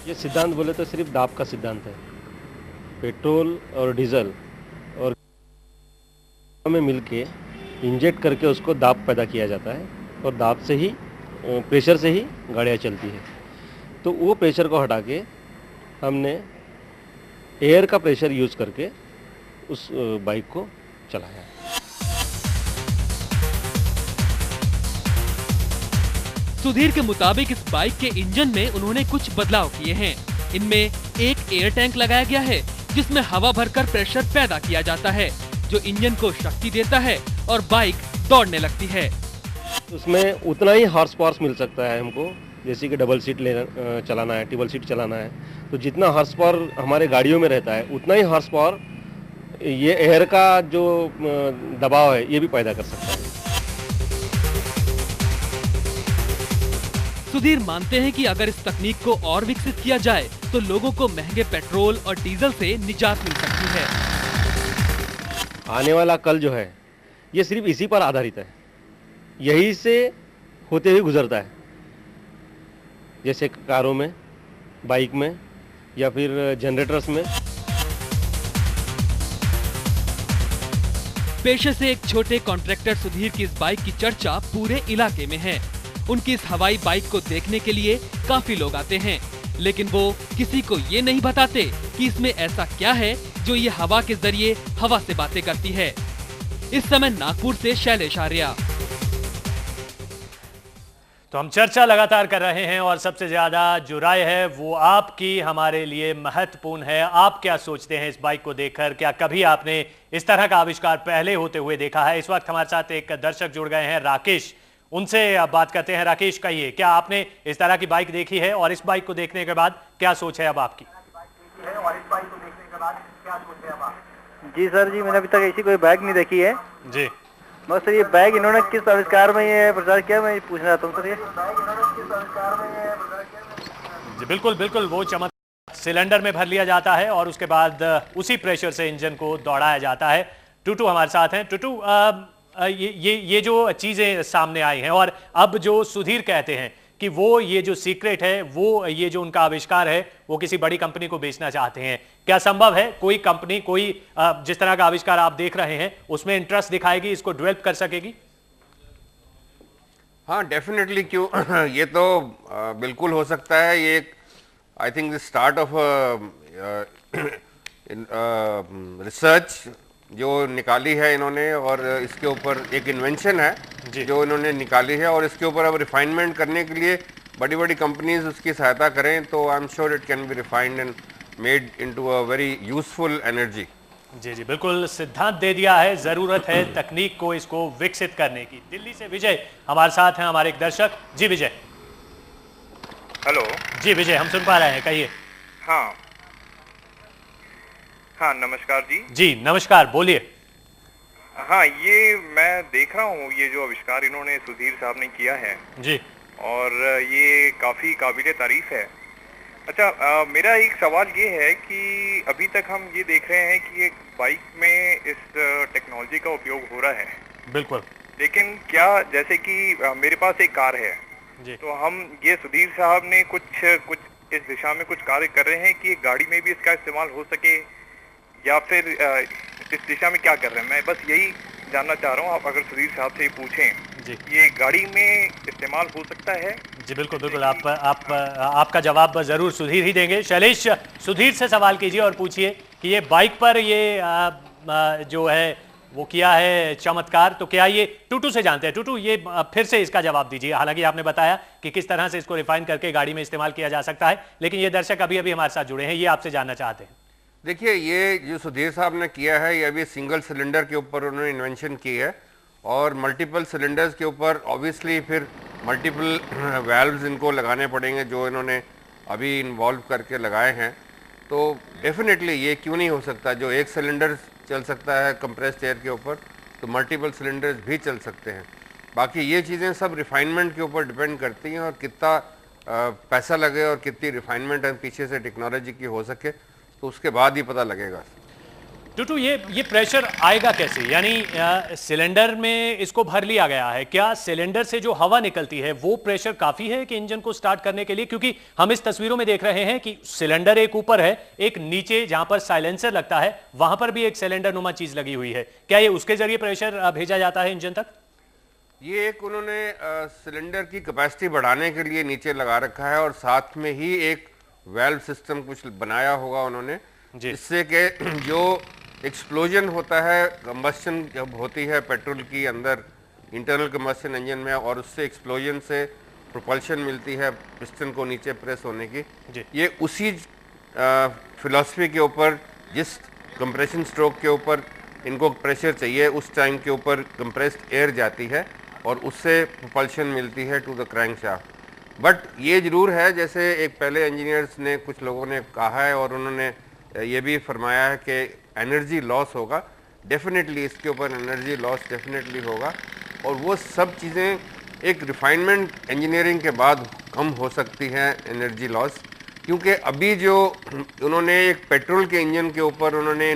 ये सिद्धांत बोले तो सिर्फ दाब का सिद्धांत है। पेट्रोल और डीजल और में मिलके इंजेक्ट करके उसको दाब पैदा किया जाता है, और दाब से ही, प्रेशर से ही गाड़ियाँ चलती है। तो वो प्रेशर को हटा के हमने एयर का प्रेशर यूज़ करके उस बाइक को चलाया। सुधीर के मुताबिक इस बाइक के इंजन में उन्होंने कुछ बदलाव किए हैं। इनमें एक एयर टैंक लगाया गया है जिसमें हवा भरकर प्रेशर पैदा किया जाता है जो इंजन को शक्ति देता है और बाइक दौड़ने लगती है। उसमें उतना ही हॉर्स पावर मिल सकता है हमको, जैसे कि डबल सीट चलाना है, ट्रिपल सीट चलाना है, तो जितना हॉर्स पावर हमारे गाड़ियों में रहता है उतना ही हॉर्स पावर ये एयर का जो दबाव है ये भी पैदा कर सकता है। सुधीर मानते हैं कि अगर इस तकनीक को और विकसित किया जाए तो लोगों को महंगे पेट्रोल और डीजल से निजात मिल सकती है। आने वाला कल जो है ये सिर्फ इसी पर आधारित है, यही से होते हुए गुजरता है, जैसे कारों में, बाइक में या फिर जनरेटर्स में। पेशे से एक छोटे कॉन्ट्रैक्टर सुधीर की इस बाइक की चर्चा पूरे इलाके में है। उनकी इस हवाई बाइक को देखने के लिए काफी लोग आते हैं, लेकिन वो किसी को ये नहीं बताते कि इसमें ऐसा क्या है जो ये हवा के जरिए हवा से बातें करती है। इस समय नागपुर से शैलेश आर्या। तो हम चर्चा लगातार कर रहे हैं और सबसे ज्यादा जो राय है वो आपकी हमारे लिए महत्वपूर्ण है। आप क्या सोचते हैं इस बाइक को देखकर? क्या कभी आपने इस तरह का आविष्कार पहले होते हुए देखा है? इस वक्त हमारे साथ एक दर्शक जुड़ गए हैं, राकेश। उनसे अब बात करते हैं। राकेश, कहिए, क्या आपने इस तरह की बाइक देखी है और इस बाइक को देखने के बाद क्या सोच है अब आपकी? जी सर जी, मैंने अभी तक ऐसी कोई बाइक नहीं देखी है जी। बस सर ये बाइक इन्होंने किस आविष्कार में ये प्रचार किया, मैं पूछना चाहता हूँ सर। ये जी बिल्कुल बिल्कुल, वो चमत्कार सिलेंडर में भर लिया जाता है और उसके बाद उसी प्रेशर से इंजन को दौड़ाया जाता है। टूटू हमारे साथ हैं। टूटू, ये जो चीजें सामने आई हैं और अब जो सुधीर कहते हैं कि वो ये जो सीक्रेट है, वो ये जो उनका आविष्कार है वो किसी बड़ी कंपनी को बेचना चाहते हैं, क्या संभव है कोई कंपनी, कोई जिस तरह का आविष्कार आप देख रहे हैं उसमें इंटरेस्ट दिखाएगी, इसको डेवलप कर सकेगी? हाँ डेफिनेटली, क्यों ये तो बिल्कुल हो सकता है। ये I think the start of research जो निकाली है इन्होंने, और इसके ऊपर एक इन्वेंशन है जो इन्होंने निकाली है और इसके ऊपर अब रिफाइनमेंट करने के लिए बड़ी बड़ी कंपनीज उसकी सहायता करें तो I am sure it can be refined and made into a very useful energy. जी जी बिल्कुल, सिद्धांत दे दिया है, जरूरत है तकनीक को, इसको विकसित करने की। दिल्ली से विजय हमारे साथ हैं, हमारे एक दर्शक। जी विजय। हेलो। जी विजय, हम सुन पा रहे हैं, कहिए। हाँ हाँ, नमस्कार जी। जी नमस्कार, बोलिए। हाँ, ये मैं देख रहा हूँ ये जो आविष्कार इन्होंने सुधीर साहब ने किया है जी, और ये काफी काबिले तारीफ है। अच्छा, मेरा एक सवाल ये है कि अभी तक हम ये देख रहे हैं कि एक बाइक में इस टेक्नोलॉजी का उपयोग हो रहा है। बिल्कुल। लेकिन क्या, जैसे कि मेरे पास एक कार है जी, तो हम ये सुधीर साहब ने कुछ इस दिशा में कुछ कार्य कर रहे हैं कि गाड़ी में भी इसका इस्तेमाल हो सके, या फिर इस दिशा में क्या कर रहे हैं? मैं बस यही जानना चाह रहा हूँ। आप अगर सुधीर साहब से पूछें जी, ये गाड़ी में इस्तेमाल हो सकता है? जी बिल्कुल बिल्कुल, आपका जवाब जरूर सुधीर ही देंगे। शैलेश, सुधीर से सवाल कीजिए और पूछिए कि ये बाइक पर ये जो है वो किया है चमत्कार, तो क्या ये, टूटू से जानते हैं। टूटू, ये फिर से इसका जवाब दीजिए। हालांकि आपने बताया कि किस तरह से इसको रिफाइन करके गाड़ी में इस्तेमाल किया जा सकता है, लेकिन ये दर्शक अभी अभी हमारे साथ जुड़े हैं, ये आपसे जानना चाहते हैं। देखिए, ये जो सुधीर साहब ने किया है ये अभी सिंगल सिलेंडर के ऊपर उन्होंने इन्वेंशन की है और मल्टीपल सिलेंडर्स के ऊपर ऑब्वियसली फिर मल्टीपल वाल्व्स इनको लगाने पड़ेंगे जो इन्होंने अभी इन्वॉल्व करके लगाए हैं। तो डेफिनेटली ये क्यों नहीं हो सकता, जो एक सिलेंडर चल सकता है कंप्रेस्ड एयर के ऊपर तो मल्टीपल सिलेंडर्स भी चल सकते हैं। बाकी ये चीज़ें सब रिफाइनमेंट के ऊपर डिपेंड करती हैं और कितना पैसा लगे और कितनी रिफाइनमेंट पीछे से टेक्नोलॉजी की हो सके, तो उसके बाद ही पता लगेगा। टूटू, ये प्रेशर आएगा कैसे? यानी सिलेंडर में इसको भर लिया गया है, क्या सिलेंडर से जो हवा निकलती है वो प्रेशर काफी है कि इंजन को स्टार्ट करने के लिए? क्योंकि हम इस तस्वीरों में देख रहे हैं कि सिलेंडर एक ऊपर है, एक नीचे जहां पर साइलेंसर लगता है वहां पर भी एक सिलेंडर नुमा चीज लगी हुई है, क्या ये उसके जरिए प्रेशर भेजा जाता है इंजन तक? ये एक उन्होंने सिलेंडर की कैपेसिटी बढ़ाने के लिए नीचे लगा रखा है और साथ में ही एक वेल्व सिस्टम कुछ बनाया होगा उन्होंने, जिससे कि जो एक्सप्लोजन होता है, कंबस्शन जब होती है पेट्रोल की अंदर इंटरनल कंबस्शन इंजन में, और उससे एक्सप्लोजन से प्रोपल्शन मिलती है पिस्टन को नीचे प्रेस होने की। ये उसी फिलॉसफी के ऊपर, जिस कंप्रेशन स्ट्रोक के ऊपर इनको प्रेशर चाहिए उस टाइम के ऊपर कंप्रेस्ड एयर जाती है और उससे प्रोपल्शन मिलती है टू द क्रैंकशाफ्ट। बट ये जरूर है, जैसे एक पहले इंजीनियर्स ने, कुछ लोगों ने कहा है और उन्होंने ये भी फरमाया है कि एनर्जी लॉस होगा। डेफिनेटली इसके ऊपर एनर्जी लॉस डेफिनेटली होगा, और वो सब चीज़ें एक रिफाइनमेंट इंजीनियरिंग के बाद कम हो सकती हैं एनर्जी लॉस, क्योंकि अभी जो उन्होंने एक पेट्रोल के इंजन के ऊपर उन्होंने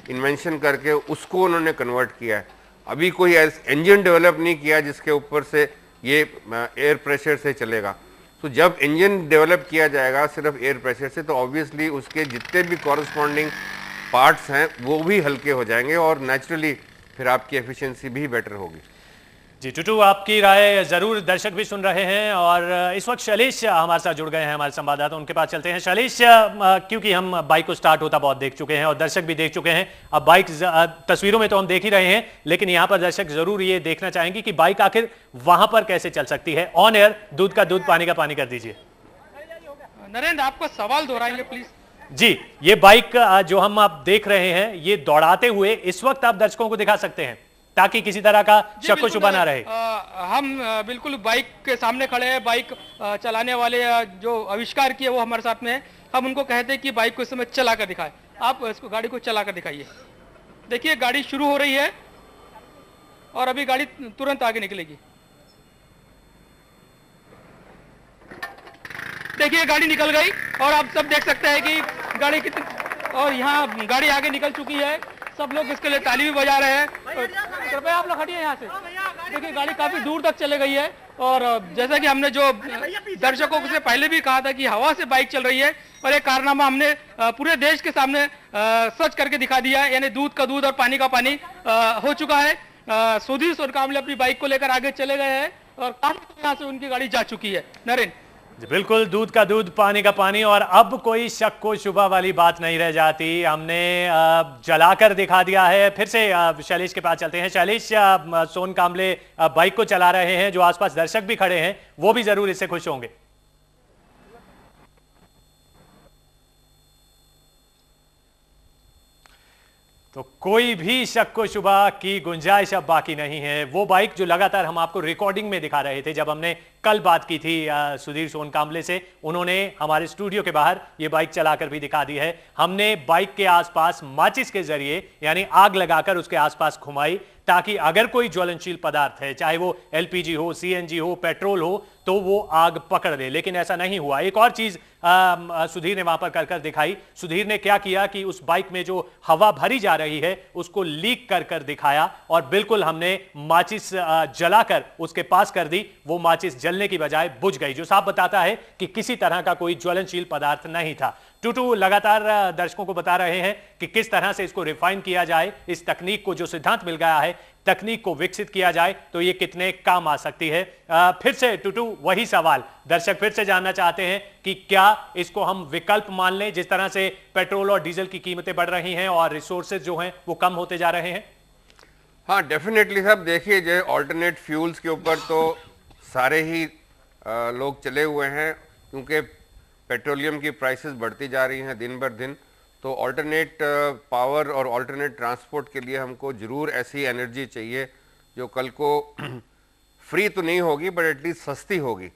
इन्वेंशन करके उसको उन्होंने कन्वर्ट किया है। अभी कोई इंजन डेवलप नहीं किया जिसके ऊपर से ये एयर प्रेशर से चलेगा। तो जब इंजन डेवलप किया जाएगा सिर्फ एयर प्रेशर से, तो ऑब्वियसली उसके जितने भी कॉरस्पॉन्डिंग पार्ट्स हैं वो भी हल्के हो जाएंगे और नेचुरली फिर आपकी एफिशिएंसी भी बेटर होगी। जी टुटू, आपकी राय जरूर दर्शक भी सुन रहे हैं, और इस वक्त शैलेश हमारे साथ जुड़ गए हैं, हमारे संवाददाता, उनके पास चलते हैं। शैलेश, क्योंकि हम बाइक को स्टार्ट होता बहुत देख चुके हैं और दर्शक भी देख चुके हैं, अब बाइक तस्वीरों में तो हम देख ही रहे हैं, लेकिन यहाँ पर दर्शक जरूर ये देखना चाहेंगे कि बाइक आखिर वहां पर कैसे चल सकती है। ऑन एयर दूध का दूध पानी का पानी कर दीजिए। नरेंद्र, आपका सवाल दोहराएंगे प्लीज। जी, ये बाइक जो हम आप देख रहे हैं, ये दौड़ाते हुए इस वक्त आप दर्शकों को दिखा सकते हैं ताकि किसी तरह का शक व शुबा ना रहे। हम बिल्कुल बाइक के सामने खड़े हैं, बाइक चलाने वाले जो आविष्कार किए वो हमारे साथ में है। हम उनको कहते हैं कि बाइक को इस समय चला कर दिखाएं। आप इसको गाड़ी को चला कर दिखाइए। देखिए गाड़ी शुरू हो रही है और अभी गाड़ी तुरंत आगे निकलेगी। देखिए गाड़ी निकल गई और आप सब देख सकते हैं कि गाड़ी कितनी, और यहाँ गाड़ी आगे निकल चुकी है। सब लोग इसके लिए ताली भी बजा रहे हैं। कृपया आप लोग हटिए यहाँ से। देखिए गाड़ी काफी दूर तक चले गई है, और जैसा कि हमने जो दर्शकों से पहले भी कहा था कि हवा से बाइक चल रही है, और एक कारनामा हमने पूरे देश के सामने सच करके दिखा दिया है, यानी दूध का दूध और पानी का पानी हो चुका है। सुधीर सोनकांबले अपनी बाइक को लेकर आगे चले गए हैं और काफी यहाँ से उनकी गाड़ी जा चुकी है। नरेंद्र, बिल्कुल, दूध का दूध पानी का पानी, और अब कोई शक को शुबा वाली बात नहीं रह जाती। हमने जलाकर दिखा दिया है। फिर से शैलेश के पास चलते हैं। शैलेश, सोनकांबले बाइक को चला रहे हैं, जो आसपास दर्शक भी खड़े हैं वो भी जरूर इससे खुश होंगे। तो कोई भी शक व शुबा की गुंजाइश अब बाकी नहीं है। वो बाइक जो लगातार हम आपको रिकॉर्डिंग में दिखा रहे थे, जब हमने कल बात की थी सुधीर सोनकांबले से, उन्होंने हमारे स्टूडियो के बाहर ये बाइक चलाकर भी दिखा दी है। हमने बाइक के आसपास माचिस के जरिए यानी आग लगाकर उसके आसपास घुमाई, ताकि अगर कोई ज्वलनशील पदार्थ है, चाहे वो एलपीजी हो, सीएनजी हो, पेट्रोल हो, तो वो आग पकड़ ले। लेकिन ऐसा नहीं हुआ। एक और चीज सुधीर ने वहां पर कर दिखाई। सुधीर ने क्या किया कि उस बाइक में जो हवा भरी जा रही है उसको लीक कर दिखाया, और बिल्कुल हमने माचिस जलाकर उसके पास कर दी। वो माचिस जलने की बजाय बुझ गई, जो साफ बताता है कि किसी तरह का कोई ज्वलनशील पदार्थ नहीं था। टूटू लगातार दर्शकों को बता रहे हैं कि किस तरह से इसको रिफाइन किया जाए, इस तकनीक को, जो सिद्धांत मिल गया है, तकनीक को विकसित किया जाए तो ये कितने काम आ सकती है। फिर से टूटू वही सवाल दर्शक फिर से जानना चाहते हैं कि क्या इसको हम विकल्प मान लें, जिस तरह से पेट्रोल और डीजल की कीमतें बढ़ रही हैं और रिसोर्सेज जो हैं वो कम होते जा रहे हैं। हाँ, डेफिनेटली साहब। देखिए, जो ऑल्टरनेट फ्यूल्स के ऊपर तो सारे ही लोग चले हुए हैं, क्योंकि पेट्रोलियम की प्राइसेस बढ़ती जा रही हैं दिन बर दिन। तो ऑल्टरनेट पावर और ऑल्टरनेट ट्रांसपोर्ट के लिए हमको ज़रूर ऐसी एनर्जी चाहिए जो कल को फ्री तो नहीं होगी बट एटलीस्ट सस्ती होगी।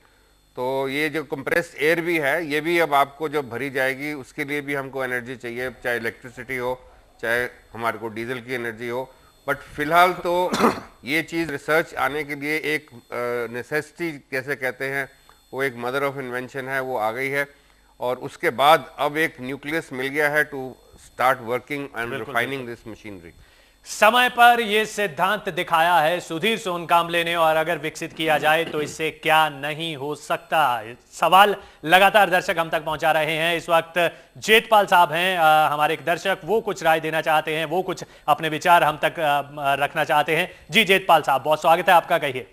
तो ये जो कंप्रेस्ड एयर भी है, ये भी अब आपको जब भरी जाएगी उसके लिए भी हमको एनर्जी चाहिए, चाहे इलेक्ट्रिसिटी हो, चाहे हमारे को डीजल की एनर्जी हो। बट फिलहाल तो ये चीज़ रिसर्च आने के लिए एक नेसेसिटी कैसे कहते हैं, वो एक मदर ऑफ इन्वेंशन है, वो आ गई है। और उसके बाद अब एक न्यूक्लियस मिल गया है to start working and refining this machinery. समय पर यह सिद्धांत दिखाया है सुधीर सोनकांबले ने, और अगर विकसित किया जाए तो इससे क्या नहीं हो सकता। सवाल लगातार दर्शक हम तक पहुंचा रहे हैं। इस वक्त जेतपाल साहब हैं हमारे एक दर्शक, वो कुछ राय देना चाहते हैं, वो कुछ अपने विचार हम तक रखना चाहते हैं। जी जेतपाल साहब, बहुत स्वागत है आपका, कहिए।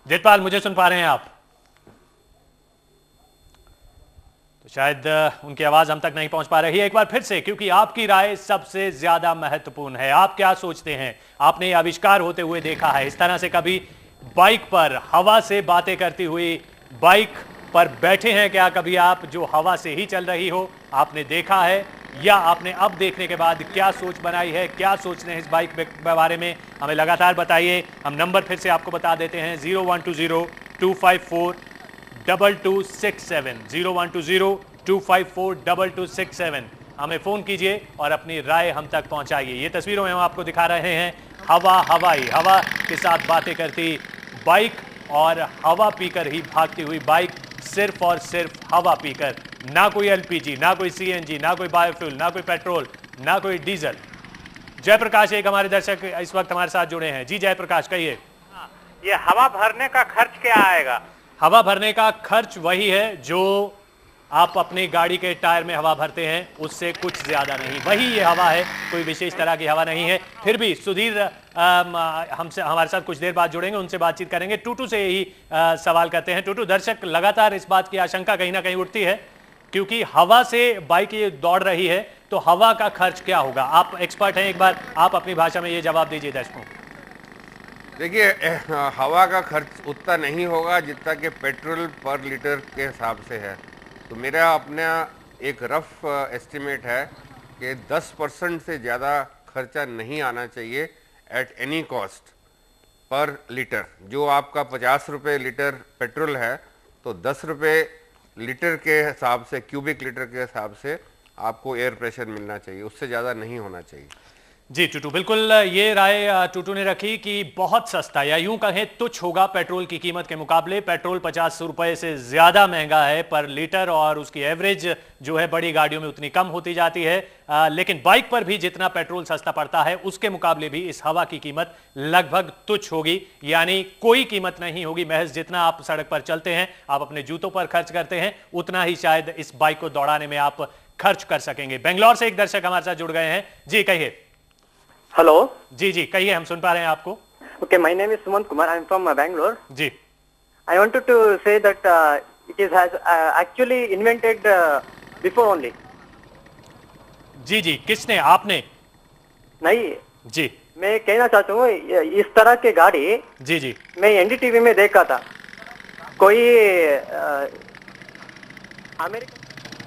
जेतपाल, मुझे सुन पा रहे हैं आप? तो शायद उनकी आवाज हम तक नहीं पहुंच पा रही है। एक बार फिर से, क्योंकि आपकी राय सबसे ज्यादा महत्वपूर्ण है। आप क्या सोचते हैं? आपने आविष्कार होते हुए देखा है? इस तरह से कभी बाइक पर हवा से बातें करती हुई बाइक पर बैठे हैं क्या कभी आप, जो हवा से ही चल रही हो? आपने देखा है या आपने अब देखने के बाद क्या सोच बनाई है? क्या सोच रहे हैं इस बाइक के बारे में? हमें लगातार बताइए। हम नंबर फिर से आपको बता देते हैं 0120-254-2267 0120-254-2267। हमें फोन कीजिए और अपनी राय हम तक पहुंचाइए। ये तस्वीरों में हम आपको दिखा रहे हैं हवा के साथ बातें करती बाइक और हवा पीकर ही भागती हुई बाइक, सिर्फ और सिर्फ हवा पीकर। ना कोई एलपीजी, ना कोई सीएनजी, ना कोई बायोफ्यूल, ना कोई पेट्रोल, ना कोई डीजल। जयप्रकाश एक हमारे दर्शक इस वक्त हमारे साथ जुड़े हैं। जी जयप्रकाश, कहिए। ये हवा भरने का खर्च क्या आएगा? हवा भरने का खर्च वही है जो आप अपनी गाड़ी के टायर में हवा भरते हैं, उससे कुछ ज्यादा नहीं। वही ये हवा है, कोई विशेष तरह की हवा नहीं है। फिर भी सुधीर हमसे हमारे साथ कुछ देर बाद जुड़ेंगे, उनसे बातचीत करेंगे। टूटू से यही सवाल करते हैं। टूटू, दर्शक लगातार इस बात की आशंका कहीं ना कहीं उठती है, क्योंकि हवा से बाइक ये दौड़ रही है, तो हवा का खर्च क्या होगा? आप एक्सपर्ट हैं, एक बार आप अपनी भाषा में ये जवाब दीजिए दर्शकों। देखिए, हवा का खर्च उतना नहीं होगा जितना कि पेट्रोल पर लीटर के हिसाब से है। तो मेरा अपना एक रफ एस्टिमेट है कि 10% से ज़्यादा खर्चा नहीं आना चाहिए at any cost per litre. जो आपका 50 रुपये लीटर पेट्रोल है, तो 10 रुपये लीटर के हिसाब से, क्यूबिक लीटर के हिसाब से आपको एयर प्रेशर मिलना चाहिए, उससे ज़्यादा नहीं होना चाहिए। जी टूटू, बिल्कुल ये राय टूटू ने रखी कि बहुत सस्ता या यूं कहें तुच्छ होगा पेट्रोल की कीमत के मुकाबले। पेट्रोल 50 रुपए से ज्यादा महंगा है पर लीटर, और उसकी एवरेज जो है बड़ी गाड़ियों में उतनी कम होती जाती है। लेकिन बाइक पर भी जितना पेट्रोल सस्ता पड़ता है, उसके मुकाबले भी इस हवा की कीमत लगभग तुच्छ होगी, यानी कोई कीमत नहीं होगी। महज जितना आप सड़क पर चलते हैं, आप अपने जूतों पर खर्च करते हैं, उतना ही शायद इस बाइक को दौड़ाने में आप खर्च कर सकेंगे। बेंगलोर से एक दर्शक हमारे साथ जुड़ गए हैं। जी कहिए। हेलो। जी जी कहिए, हम सुन पा रहे हैं आपको। Okay, my name is Sumant Kumar, I am from Bangalore. जी। I wanted to say that it is has actually invented before only. जी जी, किसने? आपने? नहीं जी, मैं कहना चाहता हूँ इस तरह के गाड़ी जी जी मैं एनडीटीवी में देखा था, कोई अमेरिका।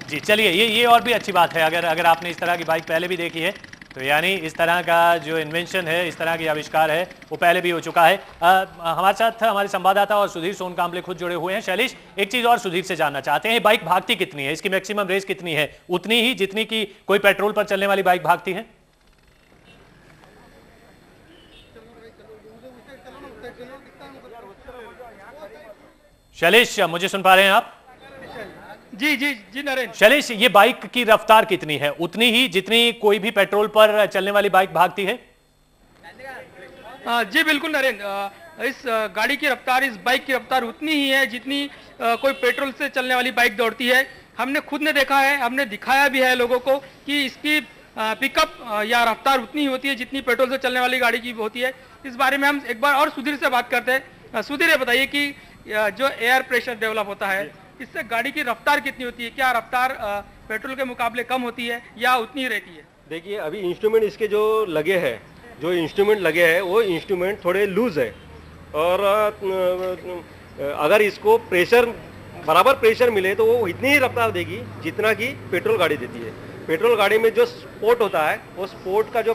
जी चलिए, ये और भी अच्छी बात है। अगर आपने इस तरह की बाइक पहले भी देखी है, तो यानी इस तरह का जो इन्वेंशन है, इस तरह की आविष्कार है, वो पहले भी हो चुका है। हमारे साथ हमारे संवाददाता और सुधीर सोनकांबले खुद जुड़े हुए हैं। शैलेश, एक चीज और सुधीर से जानना चाहते हैं, बाइक भागती कितनी है? इसकी मैक्सिमम रेंज कितनी है? उतनी ही जितनी की कोई पेट्रोल पर चलने वाली बाइक भागती है? शैलेश, मुझे सुन पा रहे हैं आप? जी जी जी नरेंद्र। शैलेश, ये बाइक की रफ्तार कितनी है? उतनी ही जितनी कोई भी पेट्रोल पर चलने वाली बाइक भागती है? जी बिल्कुल नरेंद्र, इस गाड़ी की रफ्तार, इस बाइक की रफ्तार उतनी ही है जितनी कोई पेट्रोल से चलने वाली बाइक दौड़ती है। हमने खुद ने देखा है, हमने दिखाया भी है लोगों को कि इसकी पिकअप या रफ्तार उतनी ही होती है जितनी पेट्रोल से चलने वाली गाड़ी की होती है। इस बारे में हम एक बार और सुधीर से बात करते हैं। सुधीर, ये बताइए कि जो एयर प्रेशर डेवलप होता है, इससे गाड़ी की रफ्तार कितनी होती है? क्या रफ्तार पेट्रोल के मुकाबले कम होती है या उतनी ही रहती है? देखिए, अभी इंस्ट्रूमेंट इसके जो लगे हैं, वो इंस्ट्रूमेंट थोड़े लूज है, और अगर इसको बराबर प्रेशर मिले तो वो इतनी ही रफ्तार देगी जितना कि पेट्रोल गाड़ी देती है। पेट्रोल गाड़ी में जो स्पोर्ट होता है, वो स्पोर्ट का जो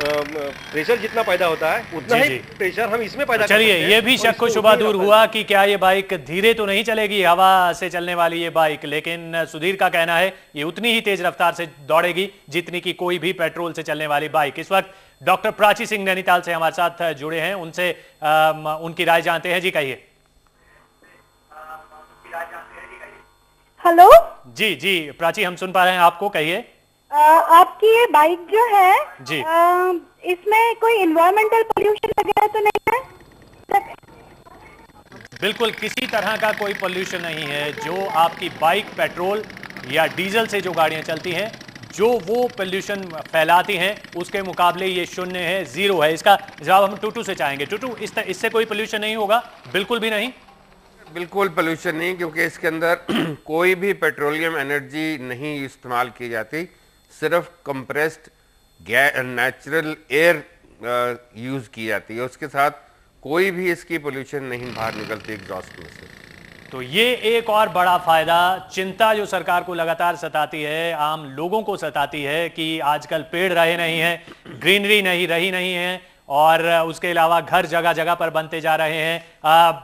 प्रेशर जितना पैदा होता है, उतना ही प्रेशर हम इसमें पैदा करते हैं। चलिए, ये भी शक को शुबा दूर हुआ कि क्या ये बाइक धीरे तो नहीं चलेगी, हवा से चलने वाली ये बाइक, लेकिन सुधीर का कहना है ये उतनी ही तेज रफ्तार से दौड़ेगी जितनी की कोई भी पेट्रोल से चलने वाली बाइक। इस वक्त डॉक्टर प्राची सिंह नैनीताल से हमारे साथ जुड़े हैं, उनसे उनकी राय जानते हैं। जी कहिए। हेलो। जी जी प्राची, हम सुन पा रहे हैं आपको, कहिए। आपकी ये बाइक जो है जी, इसमें कोई एनवायरमेंटल पोल्यूशन वगैरह तो नहीं है? बिल्कुल किसी तरह का कोई पोल्यूशन नहीं है। जो आपकी बाइक पेट्रोल या डीजल से जो गाड़ियां चलती हैं, जो वो पोल्यूशन फैलाती हैं, उसके मुकाबले ये शून्य है, जीरो है। इसका जवाब हम टूटू से चाहेंगे। टूटू, इससे कोई पोल्यूशन नहीं होगा? बिल्कुल भी नहीं। बिल्कुल पोल्यूशन नहीं, क्योंकि इसके अंदर कोई भी पेट्रोलियम एनर्जी नहीं इस्तेमाल की जाती, सिर्फ कंप्रेस्ड नेचुरल एयर यूज की जाती है। उसके साथ कोई भी इसकी पोल्यूशन नहीं बाहर निकलती एग्जॉस्ट में से। तो ये एक और बड़ा फायदा, चिंता जो सरकार को लगातार सताती है, आम लोगों को सताती है कि आजकल पेड़ रहे नहीं हैं, ग्रीनरी रही नहीं है, और उसके अलावा घर जगह जगह पर बनते जा रहे हैं,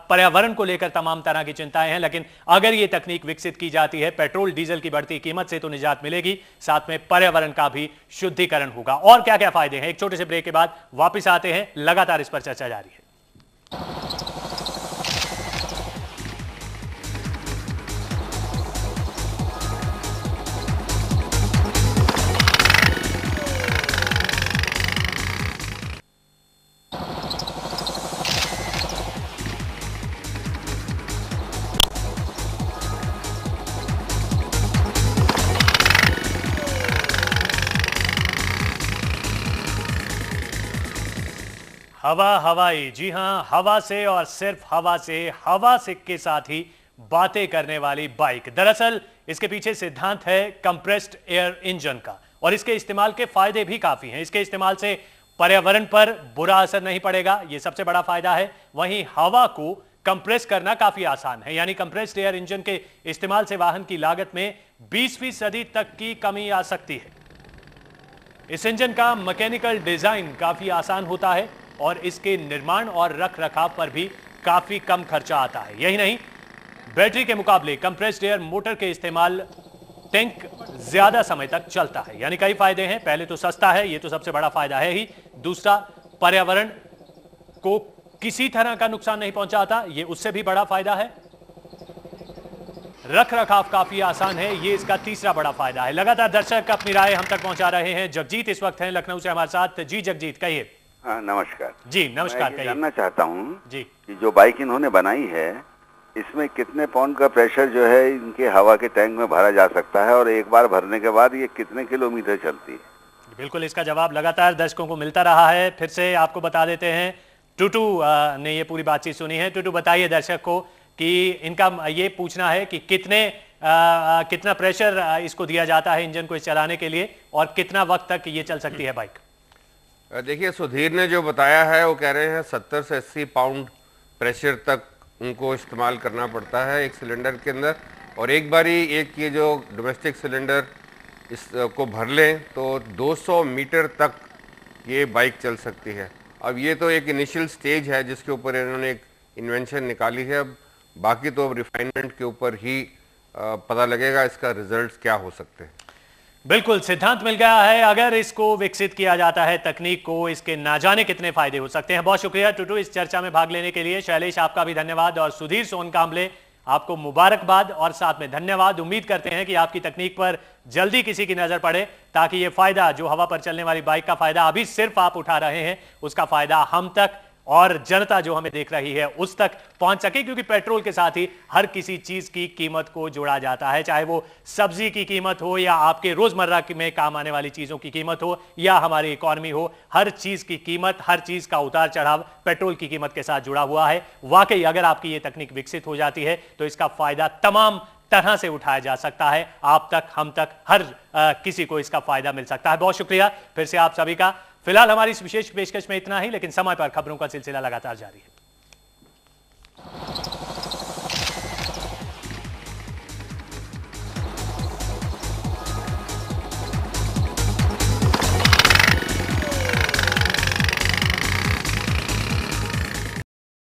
पर्यावरण को लेकर तमाम तरह की चिंताएं हैं। लेकिन अगर ये तकनीक विकसित की जाती है, पेट्रोल डीजल की बढ़ती कीमत से तो निजात मिलेगी, साथ में पर्यावरण का भी शुद्धिकरण होगा। और क्या क्या फायदे हैं, एक छोटे से ब्रेक के बाद वापिस आते हैं, लगातार इस पर चर्चा जारी है। हवाई, जी हां, हवा से और सिर्फ हवा से के साथ ही बातें करने वाली बाइक। दरअसल इसके पीछे सिद्धांत है कंप्रेस्ड एयर इंजन का, और इसके इस्तेमाल के फायदे भी काफी हैं। इसके इस्तेमाल से पर्यावरण पर बुरा असर नहीं पड़ेगा, यह सबसे बड़ा फायदा है। वहीं हवा को कंप्रेस करना काफी आसान है, यानी कंप्रेस्ड एयर इंजन के इस्तेमाल से वाहन की लागत में 20% तक की कमी आ सकती है। इस इंजन का मैकेनिकल डिजाइन काफी आसान होता है और इसके निर्माण और रख रखाव पर भी काफी कम खर्चा आता है। यही नहीं, बैटरी के मुकाबले कंप्रेस्ड एयर मोटर के इस्तेमाल टैंक ज्यादा समय तक चलता है, यानी कई फायदे हैं। पहले तो सस्ता है, ये तो सबसे बड़ा फायदा है ही। दूसरा, पर्यावरण को किसी तरह का नुकसान नहीं पहुंचाता, ये उससे भी बड़ा फायदा है। रख रखाव काफी आसान है, ये इसका तीसरा बड़ा फायदा है। लगातार दर्शक अपनी राय हम तक पहुंचा रहे हैं। जगजीत इस वक्त हैं लखनऊ से हमारे साथ। जी जगजीत, कहिए। हाँ, नमस्कार जी। नमस्कार। मैं जानना चाहता हूँ जी कि जो बाइक इन्होंने बनाई है, इसमें कितने पाउंड का प्रेशर जो है इनके हवा के टैंक में भरा जा सकता है, और एक बार भरने के बाद ये कितने किलोमीटर चलती है? बिल्कुल, इसका जवाब लगातार दर्शकों को मिलता रहा है। फिर से आपको बता देते हैं, टूटू ने ये पूरी बातचीत सुनी है। टूटू, बताइए दर्शक को कि इनका ये पूछना है कि कितना प्रेशर इसको दिया जाता है इंजन को इस चलाने के लिए, और कितना वक्त तक ये चल सकती है बाइक। देखिए, सुधीर ने जो बताया है वो कह रहे हैं 70 से 80 पाउंड प्रेशर तक उनको इस्तेमाल करना पड़ता है एक सिलेंडर के अंदर, और एक बारी ये जो डोमेस्टिक सिलेंडर इसको भर लें तो 200 मीटर तक ये बाइक चल सकती है। अब ये तो एक इनिशियल स्टेज है जिसके ऊपर इन्होंने एक इन्वेंशन निकाली है, अब बाकी तो रिफाइनमेंट के ऊपर ही पता लगेगा इसका रिजल्ट्स क्या हो सकते हैं। बिल्कुल, सिद्धांत मिल गया है। अगर इसको विकसित किया जाता है तकनीक को, इसके ना जाने कितने फायदे हो सकते हैं। बहुत शुक्रिया टूटू इस चर्चा में भाग लेने के लिए। शैलेश, आपका भी धन्यवाद, और सुधीर सोनकांबले, आपको मुबारकबाद और साथ में धन्यवाद। उम्मीद करते हैं कि आपकी तकनीक पर जल्दी किसी की नजर पड़े, ताकि ये फायदा जो हवा पर चलने वाली बाइक का फायदा अभी सिर्फ आप उठा रहे हैं, उसका फायदा हम तक और जनता जो हमें देख रही है उस तक पहुंच सके। क्योंकि पेट्रोल के साथ ही हर किसी चीज की कीमत को जोड़ा जाता है, चाहे वो सब्जी की कीमत हो, या आपके रोजमर्रा में काम आने वाली चीजों की कीमत हो, या हमारी इकोनॉमी हो। हर चीज की कीमत, हर चीज का उतार चढ़ाव पेट्रोल की कीमत के साथ जुड़ा हुआ है। वाकई अगर आपकी ये तकनीक विकसित हो जाती है तो इसका फायदा तमाम तरह से उठाया जा सकता है। आप तक, हम तक, हर किसी को इसका फायदा मिल सकता है। बहुत शुक्रिया फिर से आप सभी का। फिलहाल हमारी इस विशेष पेशकश में इतना ही, लेकिन समय पर खबरों का सिलसिला लगातार जारी है।